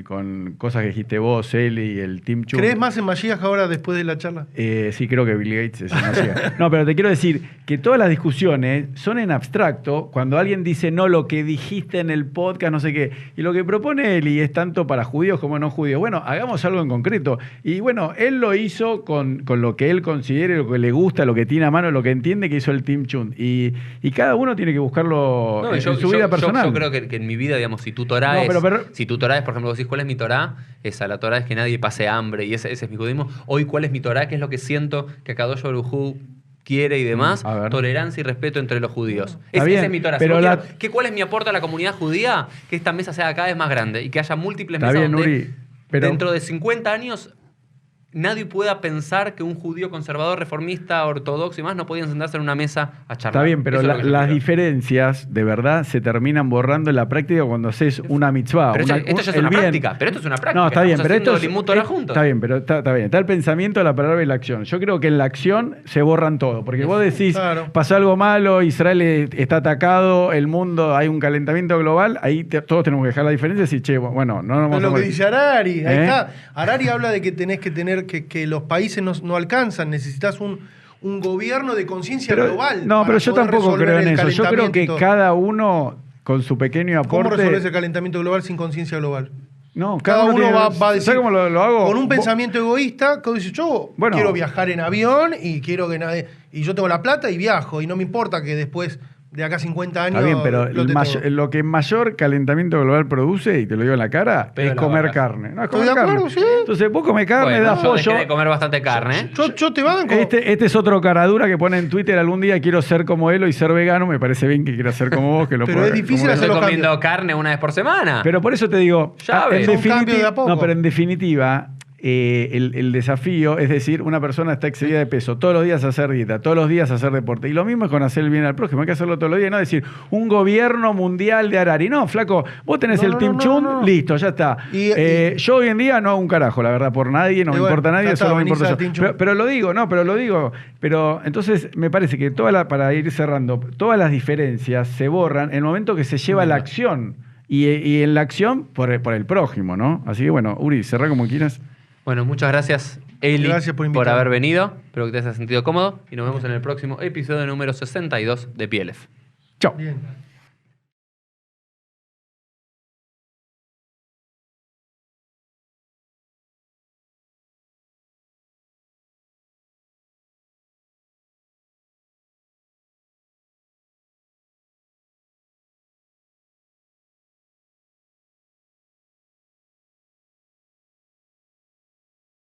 con cosas que dijiste vos, Eli y el Team Chum. ¿Crees más en Mashiach ahora después de la charla? Sí, creo que Bill Gates es demasiado. No, pero te quiero decir que todas las discusiones son en abstracto cuando alguien dice, no, lo que dijiste en el podcast, no sé qué. Y lo que propone Eli es tanto para judíos como no judíos. Bueno, hagamos algo en concreto. Y bueno, él lo hizo con lo que él considere, lo que le gusta, lo que tiene a mano, lo que entiende que hizo el Team Chun. Y cada uno tiene que buscarlo No, en yo, su vida personal. yo creo que en mi vida, digamos, si tu Torah No, es... pero- Si tu Torah es, por ejemplo, vos decís, ¿cuál es mi Torah? Esa, la Torah es que nadie pase hambre y ese es mi judismo. Hoy, ¿cuál es mi Torah? ¿Qué es lo que siento que Akadosh Baruj Hu quiere y demás, A ver. tolerancia y respeto entre los judíos. Está bien, Ese es mi Torah. pero ¿Cuál es mi aporte a la comunidad judía? Que esta mesa sea cada vez más grande y que haya múltiples Está mesas bien, donde Uri, pero- dentro de 50 años nadie pueda pensar que un judío conservador, reformista, ortodoxo y más no podían sentarse en una mesa a charlar. Está bien, pero Eso es lo que yo las quiero. diferencias de verdad se terminan borrando en la práctica cuando haces una mitzvah. Pero esto ya es una práctica, pero esto es una práctica. No, está bien, Estamos pero esto haciendo limud Torah juntos. Está bien, pero está bien. Está el pensamiento, la palabra y la acción. Yo creo que en la acción se borran todo. Porque vos decís, Claro. pasó algo malo, Israel está atacado, el mundo, hay un calentamiento global, ahí todos tenemos que dejar la diferencia y decir, che, bueno, no nos Es vamos a lo que morir. dice Harari. Ahí ¿Eh? está. Harari habla de que tenés que tener que los países no alcanzan. Necesitas un gobierno de conciencia global. No, para pero yo poder tampoco resolver creo en el eso. Yo creo que calentamiento. cada uno con su pequeño ¿Cómo aporte. resolvés el calentamiento global sin conciencia global? No, Cada uno tiene- va a decir. ¿Sabes cómo lo hago? Con un Vos- pensamiento egoísta, que dice, yo Bueno. quiero viajar en avión y quiero que nadie. Y yo tengo la plata y viajo. Y no me importa que después de acá 50 años. Está bien, pero explote todo. lo que mayor calentamiento global produce, y te lo digo en la cara, Pero es la comer vaca. carne. No, es Estoy comer de acuerdo, carne. sí. Entonces vos comés carne, Bueno, das yo pollo. dejé de comer bastante carne, ¿eh? Yo te banco. Este es otro caradura que pone en Twitter algún día quiero ser como él y ser vegano. Me parece bien que quiera ser como vos. Que lo Pero pueda- es difícil como- hacer Estoy los comiendo cambios. carne una vez por semana. Pero por eso te digo, Ya ves. en Son cambios de a poco. no, pero en definitiva, el desafío es decir, una persona está excedida de peso, todos los días hacer dieta, todos los días hacer deporte. Y lo mismo es con hacer el bien al prójimo, hay que hacerlo todos los días, no decir un gobierno mundial de Harari. No, flaco, vos tenés No, el no, Team no, Chun, no, no. listo, ya está. Y- Yo hoy en día no hago un carajo, la verdad, por nadie, no Y me bueno, importa a nadie, ya está, solo me venís importa al Team yo. Chun. Pero lo digo, pero entonces me parece que para ir cerrando, todas las diferencias se borran en el momento que se lleva la acción. Y en la acción por el prójimo, ¿no? Así que bueno, Uri, cerrá como quieras. Bueno, muchas gracias, Eli, Gracias por invitarme. haber venido. Espero que te hayas sentido cómodo y nos vemos en el próximo episodio número 62 de PLF. Chao. Bien.